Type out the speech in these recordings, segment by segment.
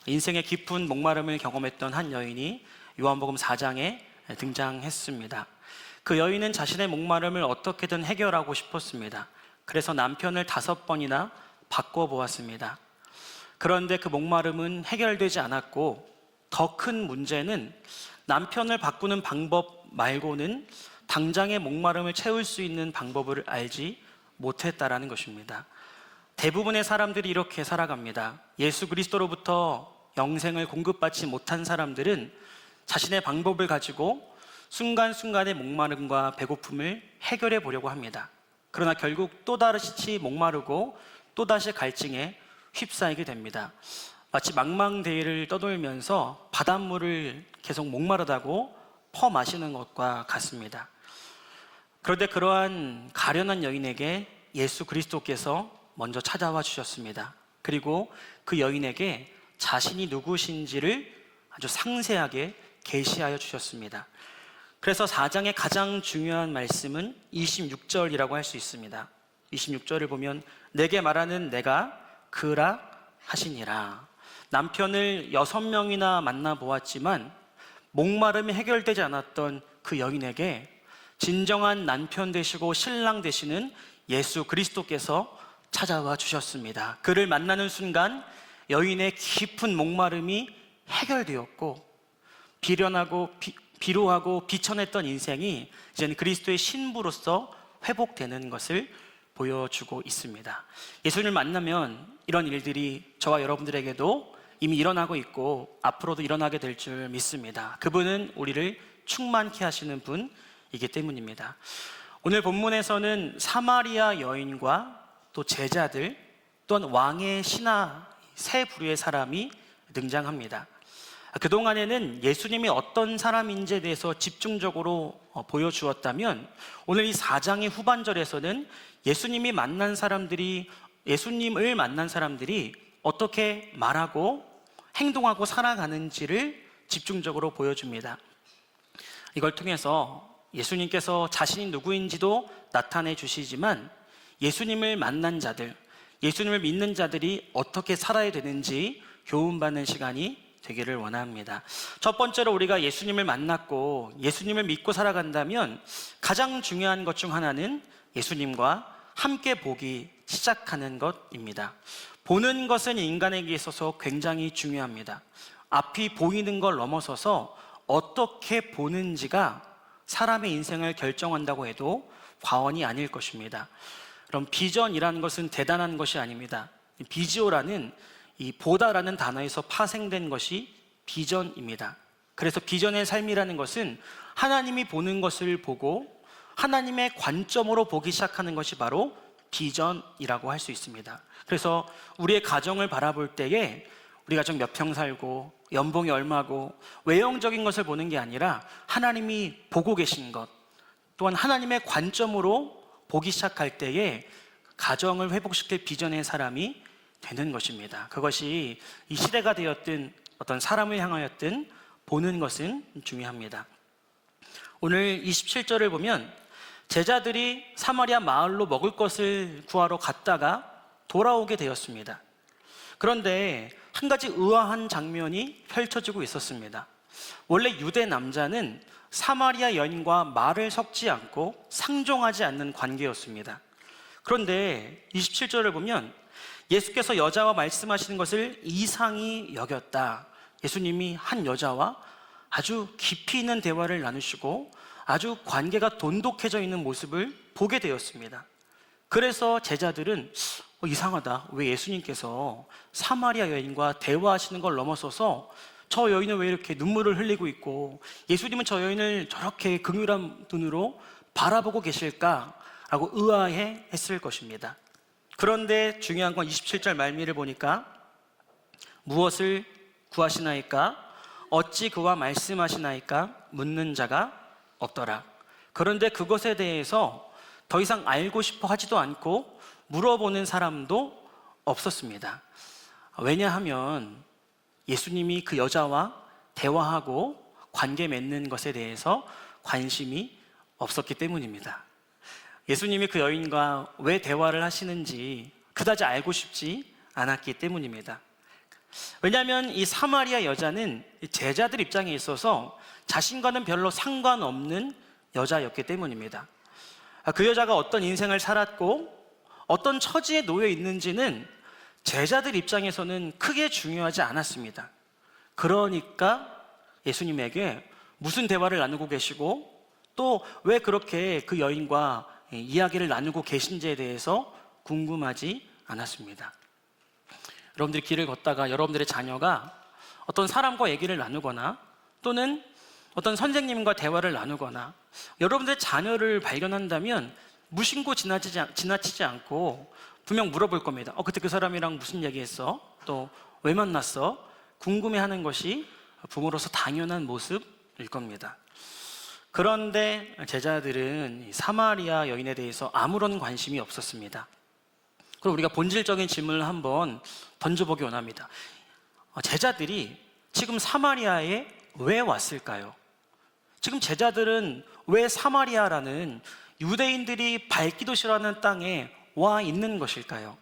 인생의 깊은 목마름을 경험했던 한 여인이 요한복음 4장에 등장했습니다. 그 여인은 자신의 목마름을 어떻게든 해결하고 싶었습니다. 그래서 남편을 5번이나 바꿔보았습니다. 그런데 그 목마름은 해결되지 않았고, 더 큰 문제는 남편을 바꾸는 방법 말고는 당장의 목마름을 채울 수 있는 방법을 알지 못했다라는 것입니다. 대부분의 사람들이 이렇게 살아갑니다. 예수 그리스도로부터 영생을 공급받지 못한 사람들은 자신의 방법을 가지고 순간순간의 목마름과 배고픔을 해결해 보려고 합니다. 그러나 결국 또다시 목마르고 또다시 갈증에 휩싸이게 됩니다. 마치 망망대해를 떠돌면서 바닷물을 계속 목마르다고 퍼마시는 것과 같습니다. 그런데 그러한 가련한 여인에게 예수 그리스도께서 먼저 찾아와 주셨습니다. 그리고 그 여인에게 자신이 누구신지를 아주 상세하게 계시하여 주셨습니다. 그래서 4장의 가장 중요한 말씀은 26절이라고 할 수 있습니다. 26절을 보면 내게 말하는 내가 그라 하시니라. 남편을 6명이나 만나보았지만 목마름이 해결되지 않았던 그 여인에게 진정한 남편 되시고 신랑 되시는 예수 그리스도께서 찾아와 주셨습니다. 그를 만나는 순간 여인의 깊은 목마름이 해결되었고, 비루하고 비천했던 인생이 이제는 그리스도의 신부로서 회복되는 것을 보여주고 있습니다. 예수님을 만나면 이런 일들이 저와 여러분들에게도 이미 일어나고 있고 앞으로도 일어나게 될 줄 믿습니다. 그분은 우리를 충만케 하시는 분이기 때문입니다. 오늘 본문에서는 사마리아 여인과 또 제자들 또한 왕의 신하 세 부류의 사람이 등장합니다. 그동안에는 예수님이 어떤 사람인지에 대해서 집중적으로 보여주었다면, 오늘 이 4장의 후반절에서는 예수님을 만난 사람들이 어떻게 말하고 행동하고 살아가는지를 집중적으로 보여줍니다. 이걸 통해서 예수님께서 자신이 누구인지도 나타내 주시지만, 예수님을 만난 자들, 예수님을 믿는 자들이 어떻게 살아야 되는지 교훈받는 시간이 되기를 원합니다. 첫 번째로 우리가 예수님을 만났고 예수님을 믿고 살아간다면 가장 중요한 것 중 하나는 예수님과 함께 보기 시작하는 것입니다. 보는 것은 인간에게 있어서 굉장히 중요합니다. 앞이 보이는 걸 넘어서서 어떻게 보는지가 사람의 인생을 결정한다고 해도 과언이 아닐 것입니다. 그럼 비전이라는 것은 대단한 것이 아닙니다. 비지오라는 이 보다라는 단어에서 파생된 것이 비전입니다. 그래서 비전의 삶이라는 것은 하나님이 보는 것을 보고 하나님의 관점으로 보기 시작하는 것이 바로 비전이라고 할 수 있습니다. 그래서 우리의 가정을 바라볼 때에 우리 가정 몇 평 살고 연봉이 얼마고 외형적인 것을 보는 게 아니라 하나님이 보고 계신 것, 또한 하나님의 관점으로 보기 시작할 때에 가정을 회복시킬 비전의 사람이 되는 것입니다. 그것이 이 시대가 되었든 어떤 사람을 향하였든 보는 것은 중요합니다. 오늘 27절을 보면 제자들이 사마리아 마을로 먹을 것을 구하러 갔다가 돌아오게 되었습니다. 그런데 한 가지 의아한 장면이 펼쳐지고 있었습니다. 원래 유대 남자는 사마리아 여인과 말을 섞지 않고 상종하지 않는 관계였습니다. 그런데 27절을 보면 예수께서 여자와 말씀하시는 것을 이상히 여겼다. 예수님이 한 여자와 아주 깊이 있는 대화를 나누시고 아주 관계가 돈독해져 있는 모습을 보게 되었습니다. 그래서 제자들은 이상하다. 왜 예수님께서 사마리아 여인과 대화하시는 걸 넘어서서 저 여인은 왜 이렇게 눈물을 흘리고 있고 예수님은 저 여인을 저렇게 긍휼한 눈으로 바라보고 계실까라고 의아해 했을 것입니다. 그런데 중요한 건 27절 말미를 보니까 무엇을 구하시나이까? 어찌 그와 말씀하시나이까? 묻는 자가 없더라. 그런데 그것에 대해서 더 이상 알고 싶어 하지도 않고 물어보는 사람도 없었습니다. 왜냐하면 예수님이 그 여자와 대화하고 관계 맺는 것에 대해서 관심이 없었기 때문입니다. 예수님이 그 여인과 왜 대화를 하시는지 그다지 알고 싶지 않았기 때문입니다. 왜냐하면 이 사마리아 여자는 제자들 입장에 있어서 자신과는 별로 상관없는 여자였기 때문입니다. 그 여자가 어떤 인생을 살았고 어떤 처지에 놓여 있는지는 제자들 입장에서는 크게 중요하지 않았습니다. 그러니까 예수님에게 무슨 대화를 나누고 계시고 또 왜 그렇게 그 여인과 이야기를 나누고 계신지에 대해서 궁금하지 않았습니다. 여러분들이 길을 걷다가 여러분들의 자녀가 어떤 사람과 얘기를 나누거나 또는 어떤 선생님과 대화를 나누거나 여러분들의 자녀를 발견한다면 무심코 지나치지 않고 분명 물어볼 겁니다. 그때 그 사람이랑 무슨 얘기했어? 또 왜 만났어? 궁금해하는 것이 부모로서 당연한 모습일 겁니다. 그런데 제자들은 사마리아 여인에 대해서 아무런 관심이 없었습니다. 그럼 우리가 본질적인 질문을 한번 던져보기 원합니다. 제자들이 지금 사마리아에 왜 왔을까요? 지금 제자들은 왜 사마리아라는 유대인들이 밟기도 싫어하는 땅에 와 있는 것일까요?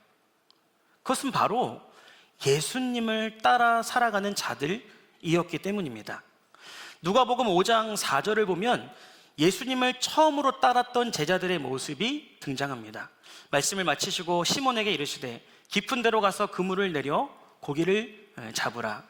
그것은 바로 예수님을 따라 살아가는 자들이었기 때문입니다. 누가복음 5장 4절을 보면 예수님을 처음으로 따랐던 제자들의 모습이 등장합니다. 말씀을 마치시고 시몬에게 이르시되 깊은 데로 가서 그물을 내려 고기를 잡으라.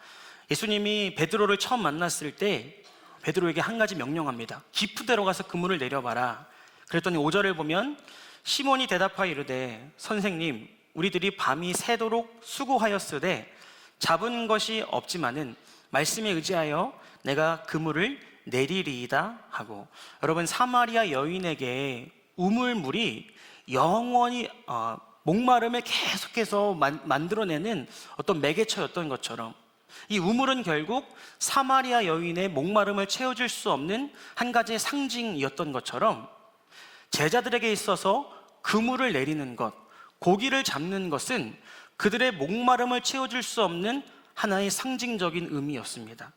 예수님이 베드로를 처음 만났을 때 베드로에게 한 가지 명령합니다. 깊은 데로 가서 그물을 내려봐라. 그랬더니 5절을 보면 시몬이 대답하여 이르되 선생님 우리들이 밤이 새도록 수고하였으되 잡은 것이 없지만은 말씀에 의지하여 내가 그물을 내리리이다 하고, 여러분 사마리아 여인에게 우물물이 영원히 목마름을 계속해서 만들어내는 어떤 매개처였던 것처럼 이 우물은 결국 사마리아 여인의 목마름을 채워줄 수 없는 한 가지의 상징이었던 것처럼 제자들에게 있어서 그물을 내리는 것, 고기를 잡는 것은 그들의 목마름을 채워줄 수 없는 하나의 상징적인 의미였습니다.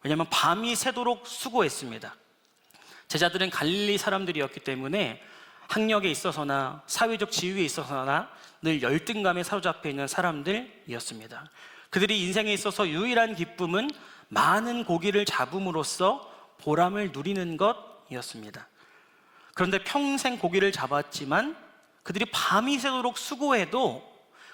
왜냐하면 밤이 새도록 수고했습니다. 제자들은 갈릴리 사람들이었기 때문에 학력에 있어서나 사회적 지위에 있어서나 늘 열등감에 사로잡혀 있는 사람들이었습니다. 그들이 인생에 있어서 유일한 기쁨은 많은 고기를 잡음으로써 보람을 누리는 것이었습니다. 그런데 평생 고기를 잡았지만 그들이 밤이 새도록 수고해도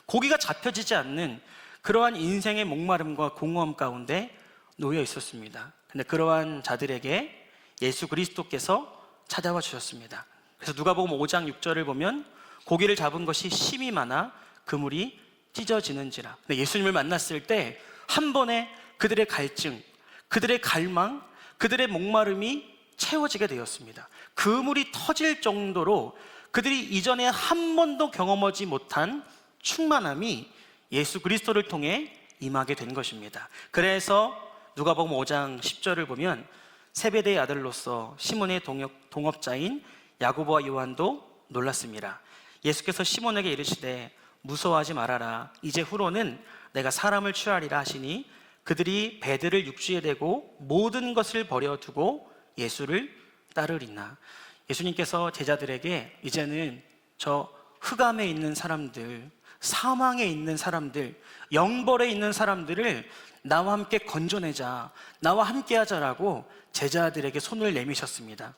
고기가 잡혀지지 않는 그러한 인생의 목마름과 공허함 가운데 놓여 있었습니다. 근데 그러한 자들에게 예수 그리스도께서 찾아와 주셨습니다. 그래서 누가복음 5장 6절을 보면 고기를 잡은 것이 심이 많아 그물이 찢어지는지라. 근데 예수님을 만났을 때 한 번에 그들의 갈증, 그들의 갈망, 그들의 목마름이 채워지게 되었습니다. 그물이 터질 정도로 그들이 이전에 한 번도 경험하지 못한 충만함이 예수 그리스도를 통해 임하게 된 것입니다. 그래서 누가복음 5장 10절을 보면 세베대의 아들로서 시몬의 동업자인 야고보와 요한도 놀랐습니다. 예수께서 시몬에게 이르시되 무서워하지 말아라. 이제 후로는 내가 사람을 취하리라 하시니 그들이 배들을 육지에 대고 모든 것을 버려두고 예수를 따르리나. 예수님께서 제자들에게 이제는 저 흑암에 있는 사람들, 사망에 있는 사람들, 영벌에 있는 사람들을 나와 함께 건져내자, 나와 함께 하자라고 제자들에게 손을 내미셨습니다.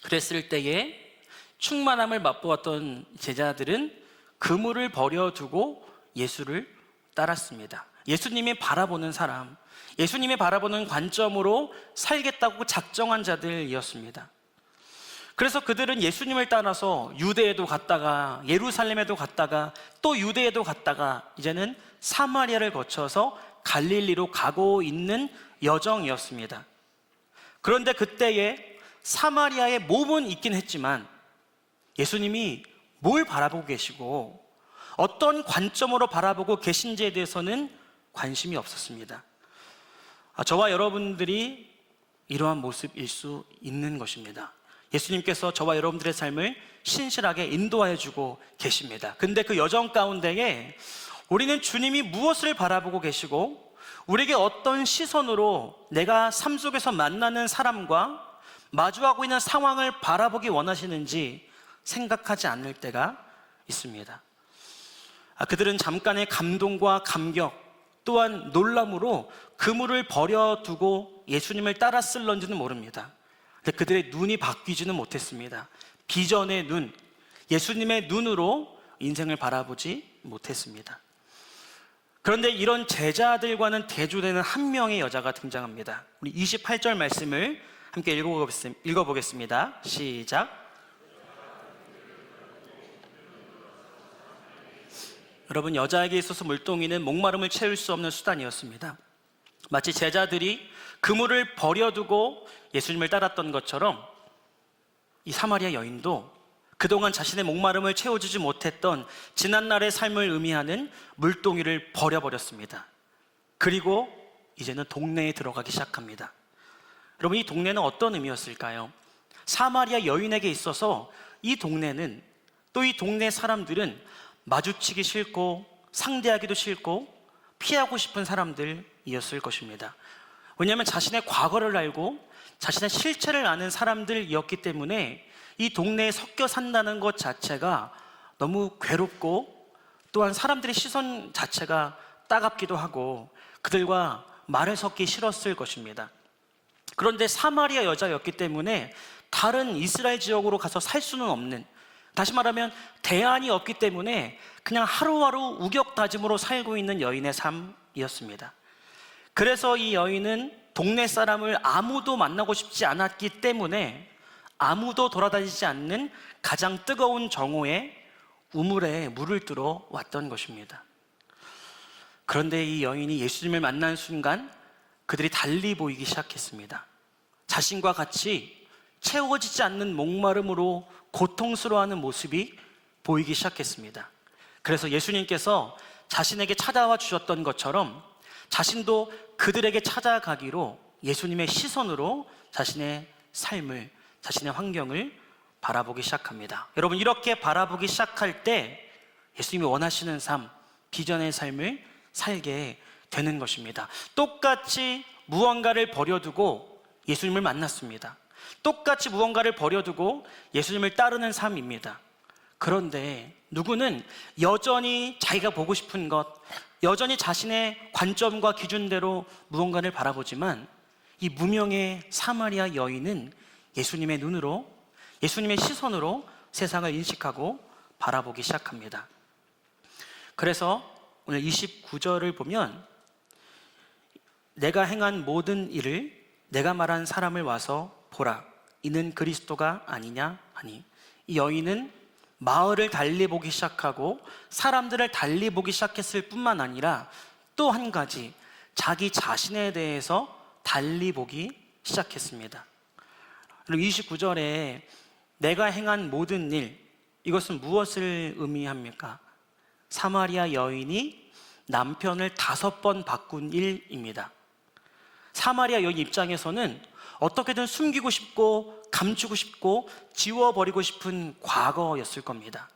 그랬을 때에 충만함을 맛보았던 제자들은 그물을 버려두고 예수를 따랐습니다. 예수님이 바라보는 사람, 예수님이 바라보는 관점으로 살겠다고 작정한 자들이었습니다. 그래서 그들은 예수님을 따라서 유대에도 갔다가 예루살렘에도 갔다가 또 유대에도 갔다가 이제는 사마리아를 거쳐서 갈릴리로 가고 있는 여정이었습니다. 그런데 그때에 사마리아에 몸은 있긴 했지만 예수님이 뭘 바라보고 계시고 어떤 관점으로 바라보고 계신지에 대해서는 관심이 없었습니다. 저와 여러분들이 이러한 모습일 수 있는 것입니다. 예수님께서 저와 여러분들의 삶을 신실하게 인도하여 주고 계십니다. 근데 그 여정 가운데에 우리는 주님이 무엇을 바라보고 계시고 우리에게 어떤 시선으로 내가 삶 속에서 만나는 사람과 마주하고 있는 상황을 바라보기 원하시는지 생각하지 않을 때가 있습니다. 그들은 잠깐의 감동과 감격 또한 놀람으로 그물을 버려두고 예수님을 따랐을런지는 모릅니다. 근데 그들의 눈이 바뀌지는 못했습니다. 비전의 눈, 예수님의 눈으로 인생을 바라보지 못했습니다. 그런데 이런 제자들과는 대조되는 한 명의 여자가 등장합니다. 우리 28절 말씀을 함께 읽어보겠습니다. 시작. 여러분, 여자에게 있어서 물동이는 목마름을 채울 수 없는 수단이었습니다. 마치 제자들이 그물을 버려두고 예수님을 따랐던 것처럼 이 사마리아 여인도 그동안 자신의 목마름을 채워주지 못했던 지난날의 삶을 의미하는 물동이를 버려버렸습니다. 그리고 이제는 동네에 들어가기 시작합니다. 여러분, 이 동네는 어떤 의미였을까요? 사마리아 여인에게 있어서 이 동네는, 또 이 동네 사람들은 마주치기 싫고 상대하기도 싫고 피하고 싶은 사람들이었을 것입니다. 왜냐하면 자신의 과거를 알고 자신의 실체를 아는 사람들이었기 때문에 이 동네에 섞여 산다는 것 자체가 너무 괴롭고, 또한 사람들의 시선 자체가 따갑기도 하고 그들과 말을 섞기 싫었을 것입니다. 그런데 사마리아 여자였기 때문에 다른 이스라엘 지역으로 가서 살 수는 없는, 다시 말하면 대안이 없기 때문에 그냥 하루하루 우격다짐으로 살고 있는 여인의 삶이었습니다. 그래서 이 여인은 동네 사람을 아무도 만나고 싶지 않았기 때문에 아무도 돌아다니지 않는 가장 뜨거운 정오에 우물에 물을 뜨러 왔던 것입니다. 그런데 이 여인이 예수님을 만난 순간 그들이 달리 보이기 시작했습니다. 자신과 같이 채워지지 않는 목마름으로 고통스러워하는 모습이 보이기 시작했습니다. 그래서 예수님께서 자신에게 찾아와 주셨던 것처럼 자신도 그들에게 찾아가기로 예수님의 시선으로 자신의 삶을, 자신의 환경을 바라보기 시작합니다. 여러분, 이렇게 바라보기 시작할 때 예수님이 원하시는 삶, 비전의 삶을 살게 되는 것입니다. 똑같이 무언가를 버려두고 예수님을 만났습니다. 똑같이 무언가를 버려두고 예수님을 따르는 삶입니다. 그런데 누구는 여전히 자기가 보고 싶은 것, 여전히 자신의 관점과 기준대로 무언가를 바라보지만 이 무명의 사마리아 여인은 예수님의 눈으로, 예수님의 시선으로 세상을 인식하고 바라보기 시작합니다. 그래서 오늘 29절을 보면 내가 행한 모든 일을 내가 말한 사람을 와서 보라, 이는 그리스도가 아니냐 하니, 이 여인은 마을을 달리 보기 시작하고 사람들을 달리 보기 시작했을 뿐만 아니라 또 한 가지, 자기 자신에 대해서 달리 보기 시작했습니다. 그리고 29절에 내가 행한 모든 일, 이것은 무엇을 의미합니까? 사마리아 여인이 남편을 5번 바꾼 일입니다. 사마리아 여인 입장에서는 어떻게든 숨기고 싶고 감추고 싶고 지워버리고 싶은 과거였을 겁니다.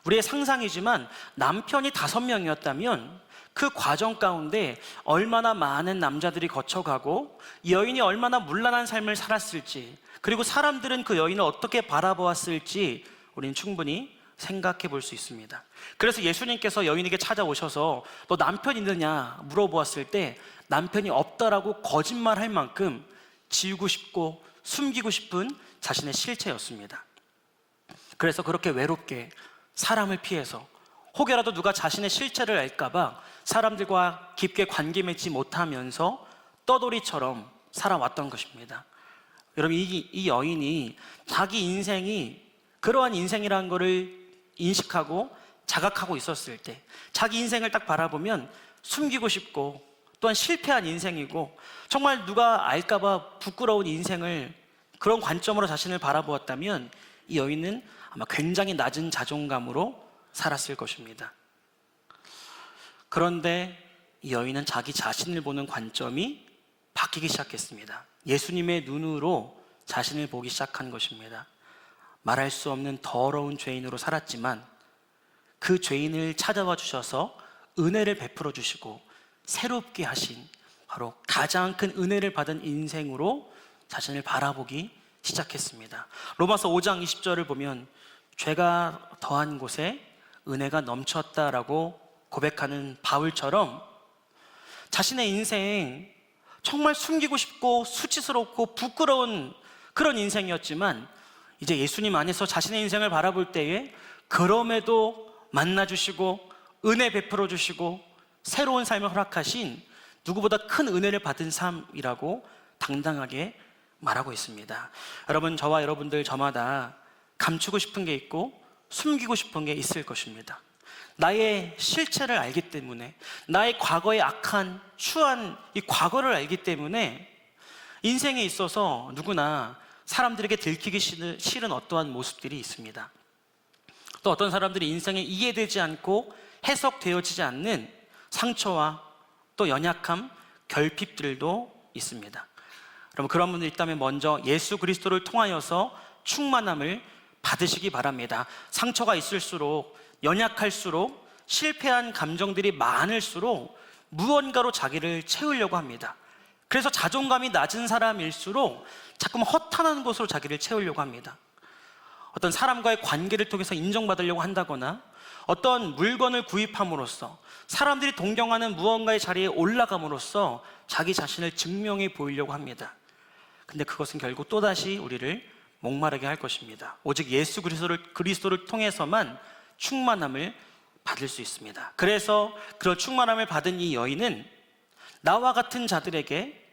우리의 상상이지만 남편이 5명이었다면 그 과정 가운데 얼마나 많은 남자들이 거쳐가고 이 여인이 얼마나 문란한 삶을 살았을지, 그리고 사람들은 그 여인을 어떻게 바라보았을지 우리는 충분히 생각해 볼 수 있습니다. 그래서 예수님께서 여인에게 찾아오셔서 너 남편 있느냐 물어보았을 때 남편이 없다라고 거짓말할 만큼 지우고 싶고 숨기고 싶은 자신의 실체였습니다. 그래서 그렇게 외롭게 사람을 피해서, 혹여라도 누가 자신의 실체를 알까봐 사람들과 깊게 관계 맺지 못하면서 떠돌이처럼 살아왔던 것입니다. 여러분, 이 여인이 자기 인생이 그러한 인생이라는 것을 인식하고 자각하고 있었을 때, 자기 인생을 딱 바라보면 숨기고 싶고 또한 실패한 인생이고 정말 누가 알까봐 부끄러운 인생을, 그런 관점으로 자신을 바라보았다면 이 여인은 아마 굉장히 낮은 자존감으로 살았을 것입니다. 그런데 이 여인은 자기 자신을 보는 관점이 바뀌기 시작했습니다. 예수님의 눈으로 자신을 보기 시작한 것입니다. 말할 수 없는 더러운 죄인으로 살았지만 그 죄인을 찾아와 주셔서 은혜를 베풀어 주시고 새롭게 하신, 바로 가장 큰 은혜를 받은 인생으로 자신을 바라보기 시작했습니다. 로마서 5장 20절을 보면 죄가 더한 곳에 은혜가 넘쳤다라고 고백하는 바울처럼 자신의 인생 정말 숨기고 싶고 수치스럽고 부끄러운 그런 인생이었지만 이제 예수님 안에서 자신의 인생을 바라볼 때에 그럼에도 만나주시고 은혜 베풀어 주시고 새로운 삶을 허락하신 누구보다 큰 은혜를 받은 삶이라고 당당하게 말하고 있습니다. 여러분, 저와 여러분들 저마다 감추고 싶은 게 있고 숨기고 싶은 게 있을 것입니다. 나의 실체를 알기 때문에, 나의 과거의 악한 추한 이 과거를 알기 때문에 인생에 있어서 누구나 사람들에게 들키기 싫은 어떠한 모습들이 있습니다. 또 어떤 사람들이 인생에 이해되지 않고 해석되어지지 않는 상처와 또 연약함, 결핍들도 있습니다. 여러분, 그런 분들 있다면 먼저 예수 그리스도를 통하여서 충만함을 받으시기 바랍니다. 상처가 있을수록, 연약할수록, 실패한 감정들이 많을수록 무언가로 자기를 채우려고 합니다. 그래서 자존감이 낮은 사람일수록 자꾸만 허탄한 곳으로 자기를 채우려고 합니다. 어떤 사람과의 관계를 통해서 인정받으려고 한다거나 어떤 물건을 구입함으로써 사람들이 동경하는 무언가의 자리에 올라감으로써 자기 자신을 증명해 보이려고 합니다. 근데 그것은 결국 또다시 우리를 목마르게 할 것입니다. 오직 예수 그리스도를 통해서만 충만함을 받을 수 있습니다. 그래서 그런 충만함을 받은 이 여인은 나와 같은 자들에게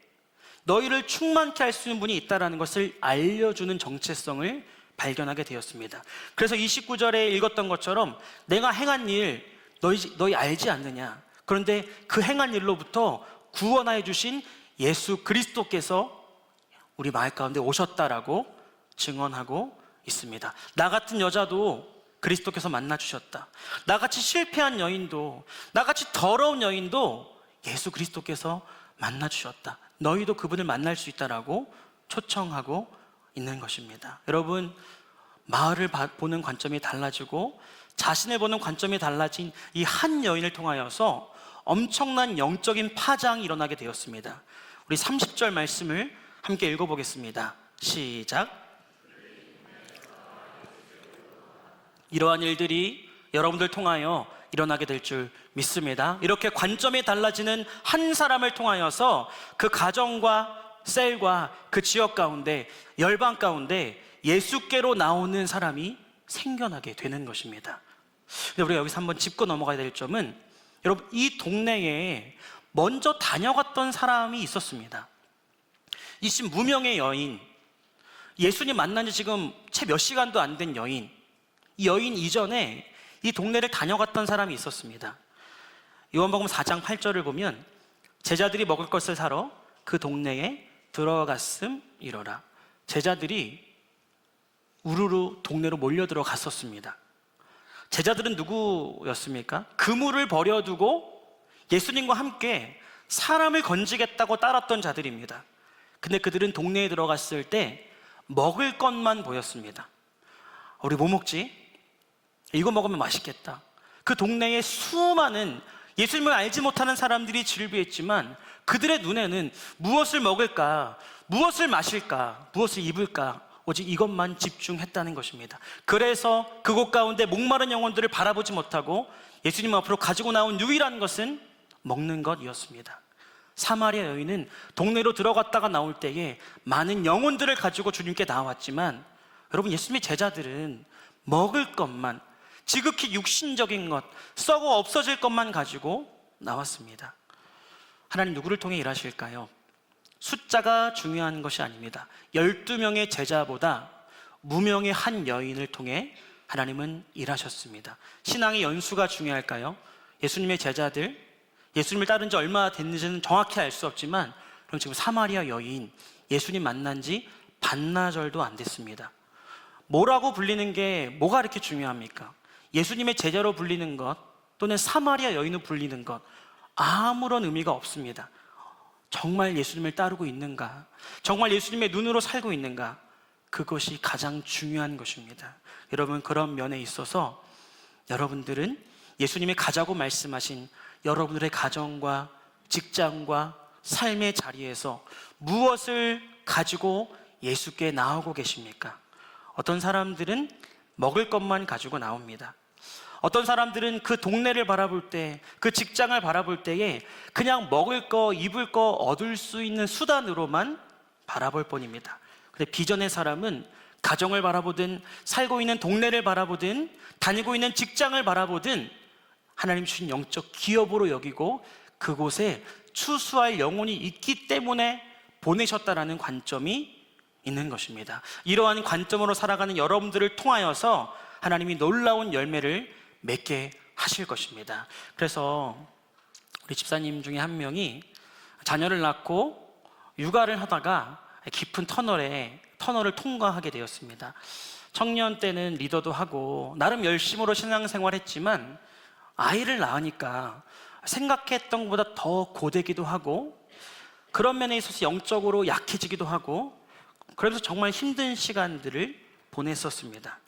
너희를 충만케 할 수 있는 분이 있다는 것을 알려주는 정체성을 발견하게 되었습니다. 그래서 29절에 읽었던 것처럼 내가 행한 일 너희 알지 않느냐? 그런데 그 행한 일로부터 구원하여 주신 예수 그리스도께서 우리 마을 가운데 오셨다라고 증언하고 있습니다. 나 같은 여자도 그리스도께서 만나주셨다. 나같이 실패한 여인도, 나같이 더러운 여인도 예수 그리스도께서 만나주셨다. 너희도 그분을 만날 수 있다라고 초청하고 있는 것입니다. 여러분, 마을을 보는 관점이 달라지고 자신을 보는 관점이 달라진 이 한 여인을 통하여서 엄청난 영적인 파장이 일어나게 되었습니다. 우리 30절 말씀을 함께 읽어보겠습니다. 시작. 이러한 일들이 여러분들 통하여 일어나게 될 줄 믿습니다. 이렇게 관점이 달라지는 한 사람을 통하여서 그 가정과 셀과 그 지역 가운데, 열방 가운데 예수께로 나오는 사람이 생겨나게 되는 것입니다. 근데 우리가 여기서 한번 짚고 넘어가야 될 점은, 여러분, 이 동네에 먼저 다녀갔던 사람이 있었습니다. 이 무명의 여인, 예수님 만난 지 지금 채 몇 시간도 안 된 여인, 이 여인 이전에 이 동네를 다녀갔던 사람이 있었습니다. 요한복음 4장 8절을 보면 제자들이 먹을 것을 사러 그 동네에 들어갔음이러라. 제자들이 우르르 동네로 몰려 들어갔었습니다. 제자들은 누구였습니까? 그물을 버려두고 예수님과 함께 사람을 건지겠다고 따랐던 자들입니다. 근데 그들은 동네에 들어갔을 때 먹을 것만 보였습니다. 우리 뭐 먹지? 이거 먹으면 맛있겠다. 그 동네에 수많은 예수님을 알지 못하는 사람들이 즐비했지만 그들의 눈에는 무엇을 먹을까, 무엇을 마실까, 무엇을 입을까, 오직 이것만 집중했다는 것입니다. 그래서 그곳 가운데 목마른 영혼들을 바라보지 못하고 예수님 앞으로 가지고 나온 유일한 것은 먹는 것이었습니다. 사마리아 여인은 동네로 들어갔다가 나올 때에 많은 영혼들을 가지고 주님께 나왔지만, 여러분, 예수님의 제자들은 먹을 것만, 지극히 육신적인 것, 썩어 없어질 것만 가지고 나왔습니다. 하나님 누구를 통해 일하실까요? 숫자가 중요한 것이 아닙니다. 12명의 제자보다 무명의 한 여인을 통해 하나님은 일하셨습니다. 신앙의 연수가 중요할까요? 예수님의 제자들, 예수님을 따른 지 얼마 됐는지는 정확히 알 수 없지만, 그럼 지금 사마리아 여인, 예수님 만난 지 반나절도 안 됐습니다. 뭐라고 불리는 게 뭐가 이렇게 중요합니까? 예수님의 제자로 불리는 것 또는 사마리아 여인으로 불리는 것, 아무런 의미가 없습니다. 정말 예수님을 따르고 있는가? 정말 예수님의 눈으로 살고 있는가? 그것이 가장 중요한 것입니다. 여러분, 그런 면에 있어서 여러분들은 예수님이 가자고 말씀하신 여러분들의 가정과 직장과 삶의 자리에서 무엇을 가지고 예수께 나오고 계십니까? 어떤 사람들은 먹을 것만 가지고 나옵니다. 어떤 사람들은 그 동네를 바라볼 때, 그 직장을 바라볼 때에 그냥 먹을 거, 입을 거 얻을 수 있는 수단으로만 바라볼 뿐입니다. 근데 비전의 사람은 가정을 바라보든, 살고 있는 동네를 바라보든, 다니고 있는 직장을 바라보든 하나님 주신 영적 기업으로 여기고 그곳에 추수할 영혼이 있기 때문에 보내셨다라는 관점이 있는 것입니다. 이러한 관점으로 살아가는 여러분들을 통하여서 하나님이 놀라운 열매를 맺게 하실 것입니다. 그래서 우리 집사님 중에 한 명이 자녀를 낳고 육아를 하다가 깊은 터널을 통과하게 되었습니다. 청년 때는 리더도 하고 나름 열심으로 신앙생활했지만 아이를 낳으니까 생각했던 것보다 더 고되기도 하고 그런 면에 있어서 영적으로 약해지기도 하고 그러면서 정말 힘든 시간들을 보냈었습니다.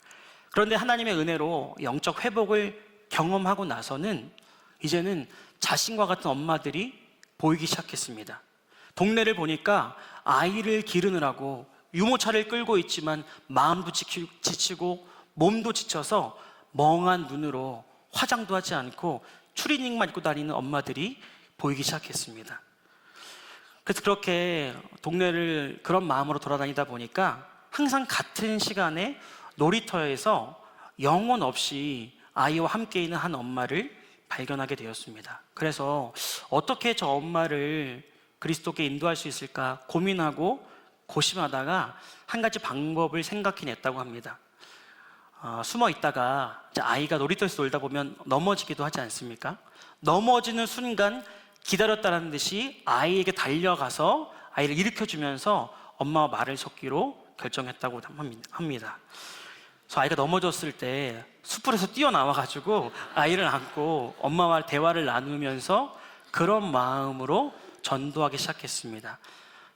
그런데 하나님의 은혜로 영적 회복을 경험하고 나서는 이제는 자신과 같은 엄마들이 보이기 시작했습니다. 동네를 보니까 아이를 기르느라고 유모차를 끌고 있지만 마음도 지치고 몸도 지쳐서 멍한 눈으로 화장도 하지 않고 추리닝만 입고 다니는 엄마들이 보이기 시작했습니다. 그래서 그렇게 동네를 그런 마음으로 돌아다니다 보니까 항상 같은 시간에 놀이터에서 영혼 없이 아이와 함께 있는 한 엄마를 발견하게 되었습니다. 그래서 어떻게 저 엄마를 그리스도께 인도할 수 있을까 고민하고 고심하다가 한 가지 방법을 생각해냈다고 합니다. 숨어 있다가 아이가 놀이터에서 놀다 보면 넘어지기도 하지 않습니까? 넘어지는 순간 기다렸다는 듯이 아이에게 달려가서 아이를 일으켜주면서 엄마와 말을 섞기로 결정했다고 합니다. 그래서 아이가 넘어졌을 때 숯불에서 뛰어나와가지고 아이를 안고 엄마와 대화를 나누면서 그런 마음으로 전도하기 시작했습니다.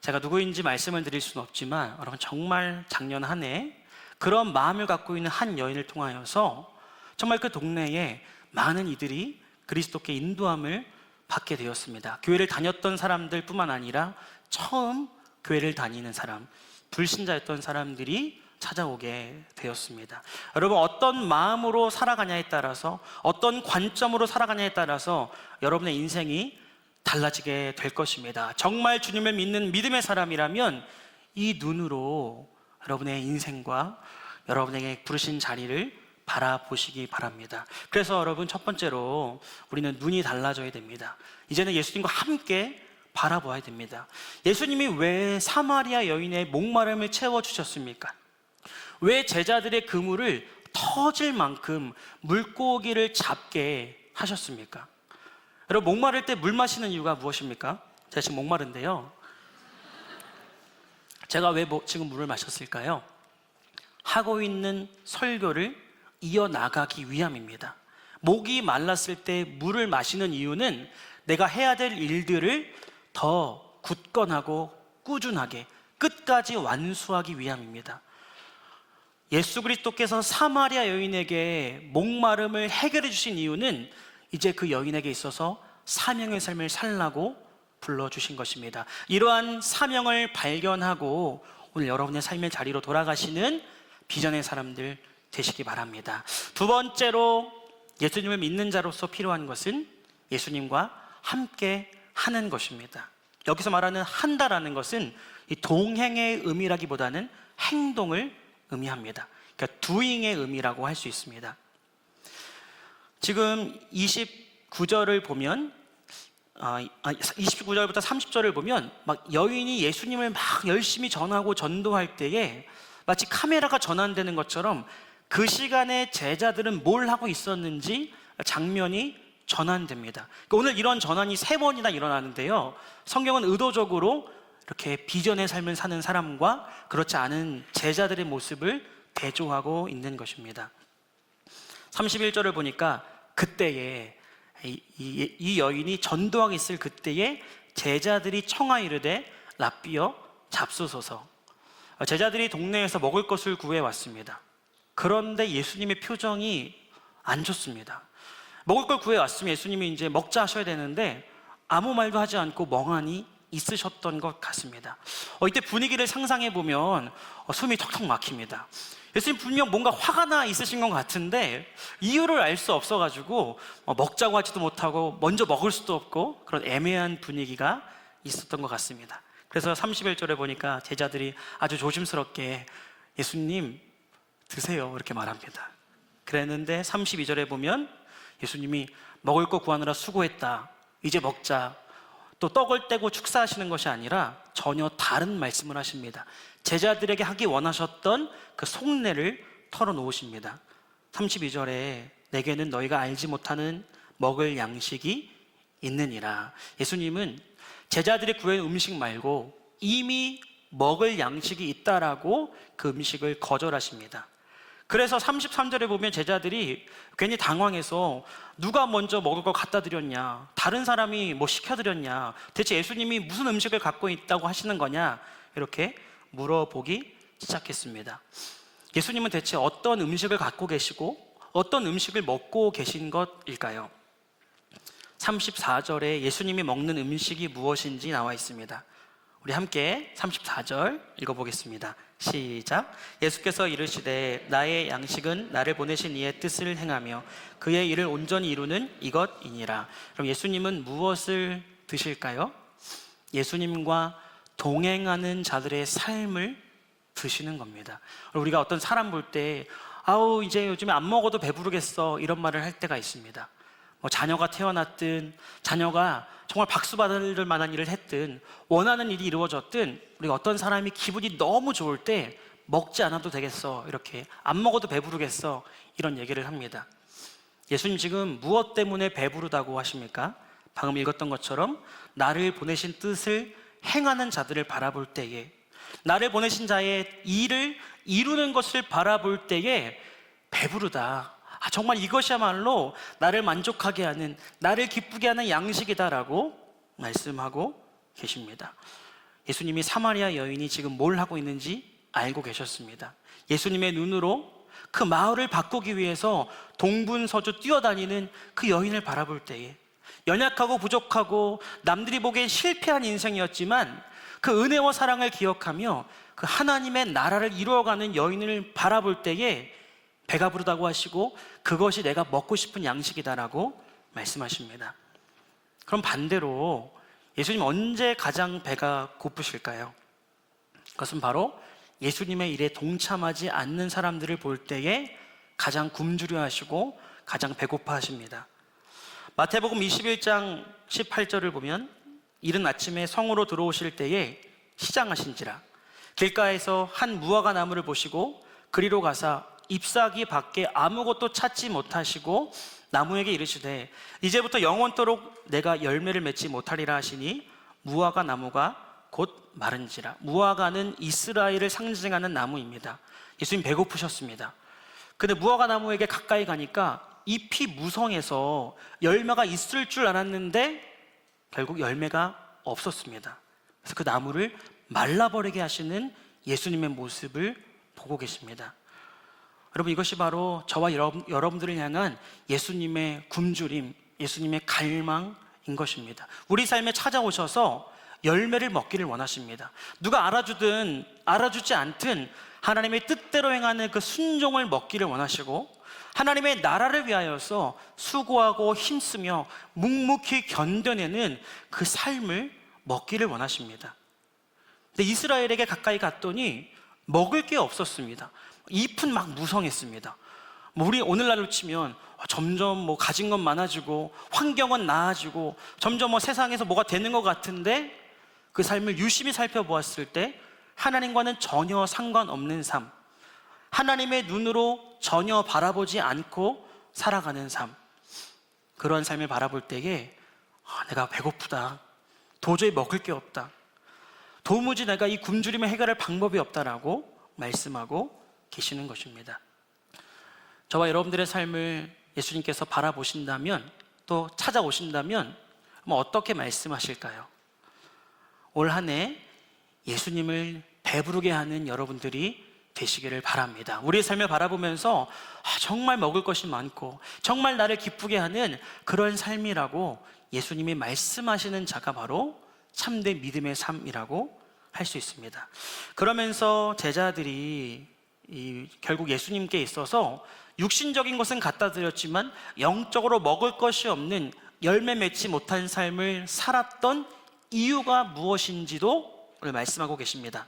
제가 누구인지 말씀을 드릴 수는 없지만 여러분 정말 작년 한 해 그런 마음을 갖고 있는 한 여인을 통하여서 정말 그 동네에 많은 이들이 그리스도께 인도함을 받게 되었습니다. 교회를 다녔던 사람들 뿐만 아니라 처음 교회를 다니는 사람, 불신자였던 사람들이 찾아오게 되었습니다. 여러분 어떤 마음으로 살아가냐에 따라서 어떤 관점으로 살아가냐에 따라서 여러분의 인생이 달라지게 될 것입니다. 정말 주님을 믿는 믿음의 사람이라면 이 눈으로 여러분의 인생과 여러분에게 부르신 자리를 바라보시기 바랍니다. 그래서 여러분 첫 번째로 우리는 눈이 달라져야 됩니다. 이제는 예수님과 함께 바라보아야 됩니다. 예수님이 왜 사마리아 여인의 목마름을 채워주셨습니까? 왜 제자들의 그물을 터질 만큼 물고기를 잡게 하셨습니까? 여러분 목마를 때 물 마시는 이유가 무엇입니까? 제가 지금 목마른데요, 제가 왜 지금 물을 마셨을까요? 하고 있는 설교를 이어나가기 위함입니다. 목이 말랐을 때 물을 마시는 이유는 내가 해야 될 일들을 더 굳건하고 꾸준하게 끝까지 완수하기 위함입니다. 예수 그리스도께서 사마리아 여인에게 목마름을 해결해 주신 이유는 이제 그 여인에게 있어서 사명의 삶을 살라고 불러주신 것입니다. 이러한 사명을 발견하고 오늘 여러분의 삶의 자리로 돌아가시는 비전의 사람들 되시기 바랍니다. 두 번째로 예수님을 믿는 자로서 필요한 것은 예수님과 함께 하는 것입니다. 여기서 말하는 한다라는 것은 이 동행의 의미라기보다는 행동을 의미합니다. 그러니까 doing의 의미라고 할 수 있습니다. 지금 29절을 보면 29절부터 30절을 보면 막 여인이 예수님을 막 열심히 전하고 전도할 때에 마치 카메라가 전환되는 것처럼 그 시간에 제자들은 뭘 하고 있었는지 장면이 전환됩니다. 그러니까 오늘 이런 전환이 3번이나 일어나는데요, 성경은 의도적으로 이렇게 비전의 삶을 사는 사람과 그렇지 않은 제자들의 모습을 대조하고 있는 것입니다. 31절을 보니까 그때에 이 여인이 전도하고 있을 그때에 제자들이 청하이르되 랍비여 잡수소서. 제자들이 동네에서 먹을 것을 구해 왔습니다. 그런데 예수님의 표정이 안 좋습니다. 먹을 걸 구해 왔으면 예수님이 이제 먹자 하셔야 되는데 아무 말도 하지 않고 멍하니 있으셨던 것 같습니다. 이때 분위기를 상상해 보면 숨이 턱턱 막힙니다. 예수님 분명 뭔가 화가 나 있으신 것 같은데 이유를 알 수 없어가지고 먹자고 하지도 못하고 먼저 먹을 수도 없고 그런 애매한 분위기가 있었던 것 같습니다. 그래서 31절에 보니까 제자들이 아주 조심스럽게 예수님 드세요 이렇게 말합니다. 그랬는데 32절에 보면 예수님이 먹을 거 구하느라 수고했다, 이제 먹자, 또 떡을 떼고 축사하시는 것이 아니라 전혀 다른 말씀을 하십니다. 제자들에게 하기 원하셨던 그 속내를 털어놓으십니다. 32절에 내게는 너희가 알지 못하는 먹을 양식이 있느니라. 예수님은 제자들이 구한 음식 말고 이미 먹을 양식이 있다라고 그 음식을 거절하십니다. 그래서 33절에 보면 제자들이 괜히 당황해서 누가 먼저 먹을 거 갖다 드렸냐, 다른 사람이 뭐 시켜드렸냐, 대체 예수님이 무슨 음식을 갖고 있다고 하시는 거냐, 이렇게 물어보기 시작했습니다. 예수님은 대체 어떤 음식을 갖고 계시고 어떤 음식을 먹고 계신 것일까요? 34절에 예수님이 먹는 음식이 무엇인지 나와 있습니다. 우리 함께 34절 읽어보겠습니다. 시작. 예수께서 이르시되 나의 양식은 나를 보내신 이의 뜻을 행하며 그의 일을 온전히 이루는 이것이니라. 그럼 예수님은 무엇을 드실까요? 예수님과 동행하는 자들의 삶을 드시는 겁니다. 우리가 어떤 사람 볼 때 아우 이제 요즘에 안 먹어도 배부르겠어 이런 말을 할 때가 있습니다. 자녀가 태어났든 자녀가 정말 박수 받을 만한 일을 했든 원하는 일이 이루어졌든 우리가 어떤 사람이 기분이 너무 좋을 때 먹지 않아도 되겠어, 이렇게 안 먹어도 배부르겠어 이런 얘기를 합니다. 예수님 지금 무엇 때문에 배부르다고 하십니까? 방금 읽었던 것처럼 나를 보내신 뜻을 행하는 자들을 바라볼 때에, 나를 보내신 자의 일을 이루는 것을 바라볼 때에 배부르다, 정말 이것이야말로 나를 만족하게 하는, 나를 기쁘게 하는 양식이다라고 말씀하고 계십니다. 예수님이 사마리아 여인이 지금 뭘 하고 있는지 알고 계셨습니다. 예수님의 눈으로 그 마을을 바꾸기 위해서 동분서주 뛰어다니는 그 여인을 바라볼 때에 연약하고 부족하고 남들이 보기엔 실패한 인생이었지만 그 은혜와 사랑을 기억하며 그 하나님의 나라를 이루어가는 여인을 바라볼 때에 배가 부르다고 하시고 그것이 내가 먹고 싶은 양식이다라고 말씀하십니다. 그럼 반대로 예수님 언제 가장 배가 고프실까요? 그것은 바로 예수님의 일에 동참하지 않는 사람들을 볼 때에 가장 굶주려 하시고 가장 배고파 하십니다. 마태복음 21장 18절을 보면 이른 아침에 성으로 들어오실 때에 시장하신지라 길가에서 한 무화과 나무를 보시고 그리로 가사 잎사귀 밖에 아무것도 찾지 못하시고 나무에게 이르시되 이제부터 영원토록 내가 열매를 맺지 못하리라 하시니 무화과 나무가 곧 마른지라. 무화과는 이스라엘을 상징하는 나무입니다. 예수님 배고프셨습니다. 근데 무화과 나무에게 가까이 가니까 잎이 무성해서 열매가 있을 줄 알았는데 결국 열매가 없었습니다. 그래서 그 나무를 말라버리게 하시는 예수님의 모습을 보고 계십니다. 여러분, 이것이 바로 저와 여러분들을 향한 예수님의 굶주림, 예수님의 갈망인 것입니다. 우리 삶에 찾아오셔서 열매를 먹기를 원하십니다. 누가 알아주든 알아주지 않든 하나님의 뜻대로 행하는 그 순종을 먹기를 원하시고 하나님의 나라를 위하여서 수고하고 힘쓰며 묵묵히 견뎌내는 그 삶을 먹기를 원하십니다. 근데 이스라엘에게 가까이 갔더니 먹을 게 없었습니다. 잎은 막 무성했습니다. 우리 오늘날로 치면 점점 가진 건 많아지고 환경은 나아지고 점점 세상에서 뭐가 되는 것 같은데 그 삶을 유심히 살펴보았을 때 하나님과는 전혀 상관없는 삶, 하나님의 눈으로 전혀 바라보지 않고 살아가는 삶, 그런 삶을 바라볼 때에 내가 배고프다, 도저히 먹을 게 없다, 도무지 내가 이 굶주림을 해결할 방법이 없다라고 말씀하고 계시는 것입니다. 저와 여러분들의 삶을 예수님께서 바라보신다면, 또 찾아오신다면 어떻게 말씀하실까요? 올 한 해 예수님을 배부르게 하는 여러분들이 되시기를 바랍니다. 우리의 삶을 바라보면서 정말 먹을 것이 많고 정말 나를 기쁘게 하는 그런 삶이라고 예수님이 말씀하시는 자가 바로 참된 믿음의 삶이라고 할 수 있습니다. 그러면서 제자들이 결국 예수님께 있어서 육신적인 것은 갖다 드렸지만 영적으로 먹을 것이 없는 열매 맺지 못한 삶을 살았던 이유가 무엇인지도 오늘 말씀하고 계십니다.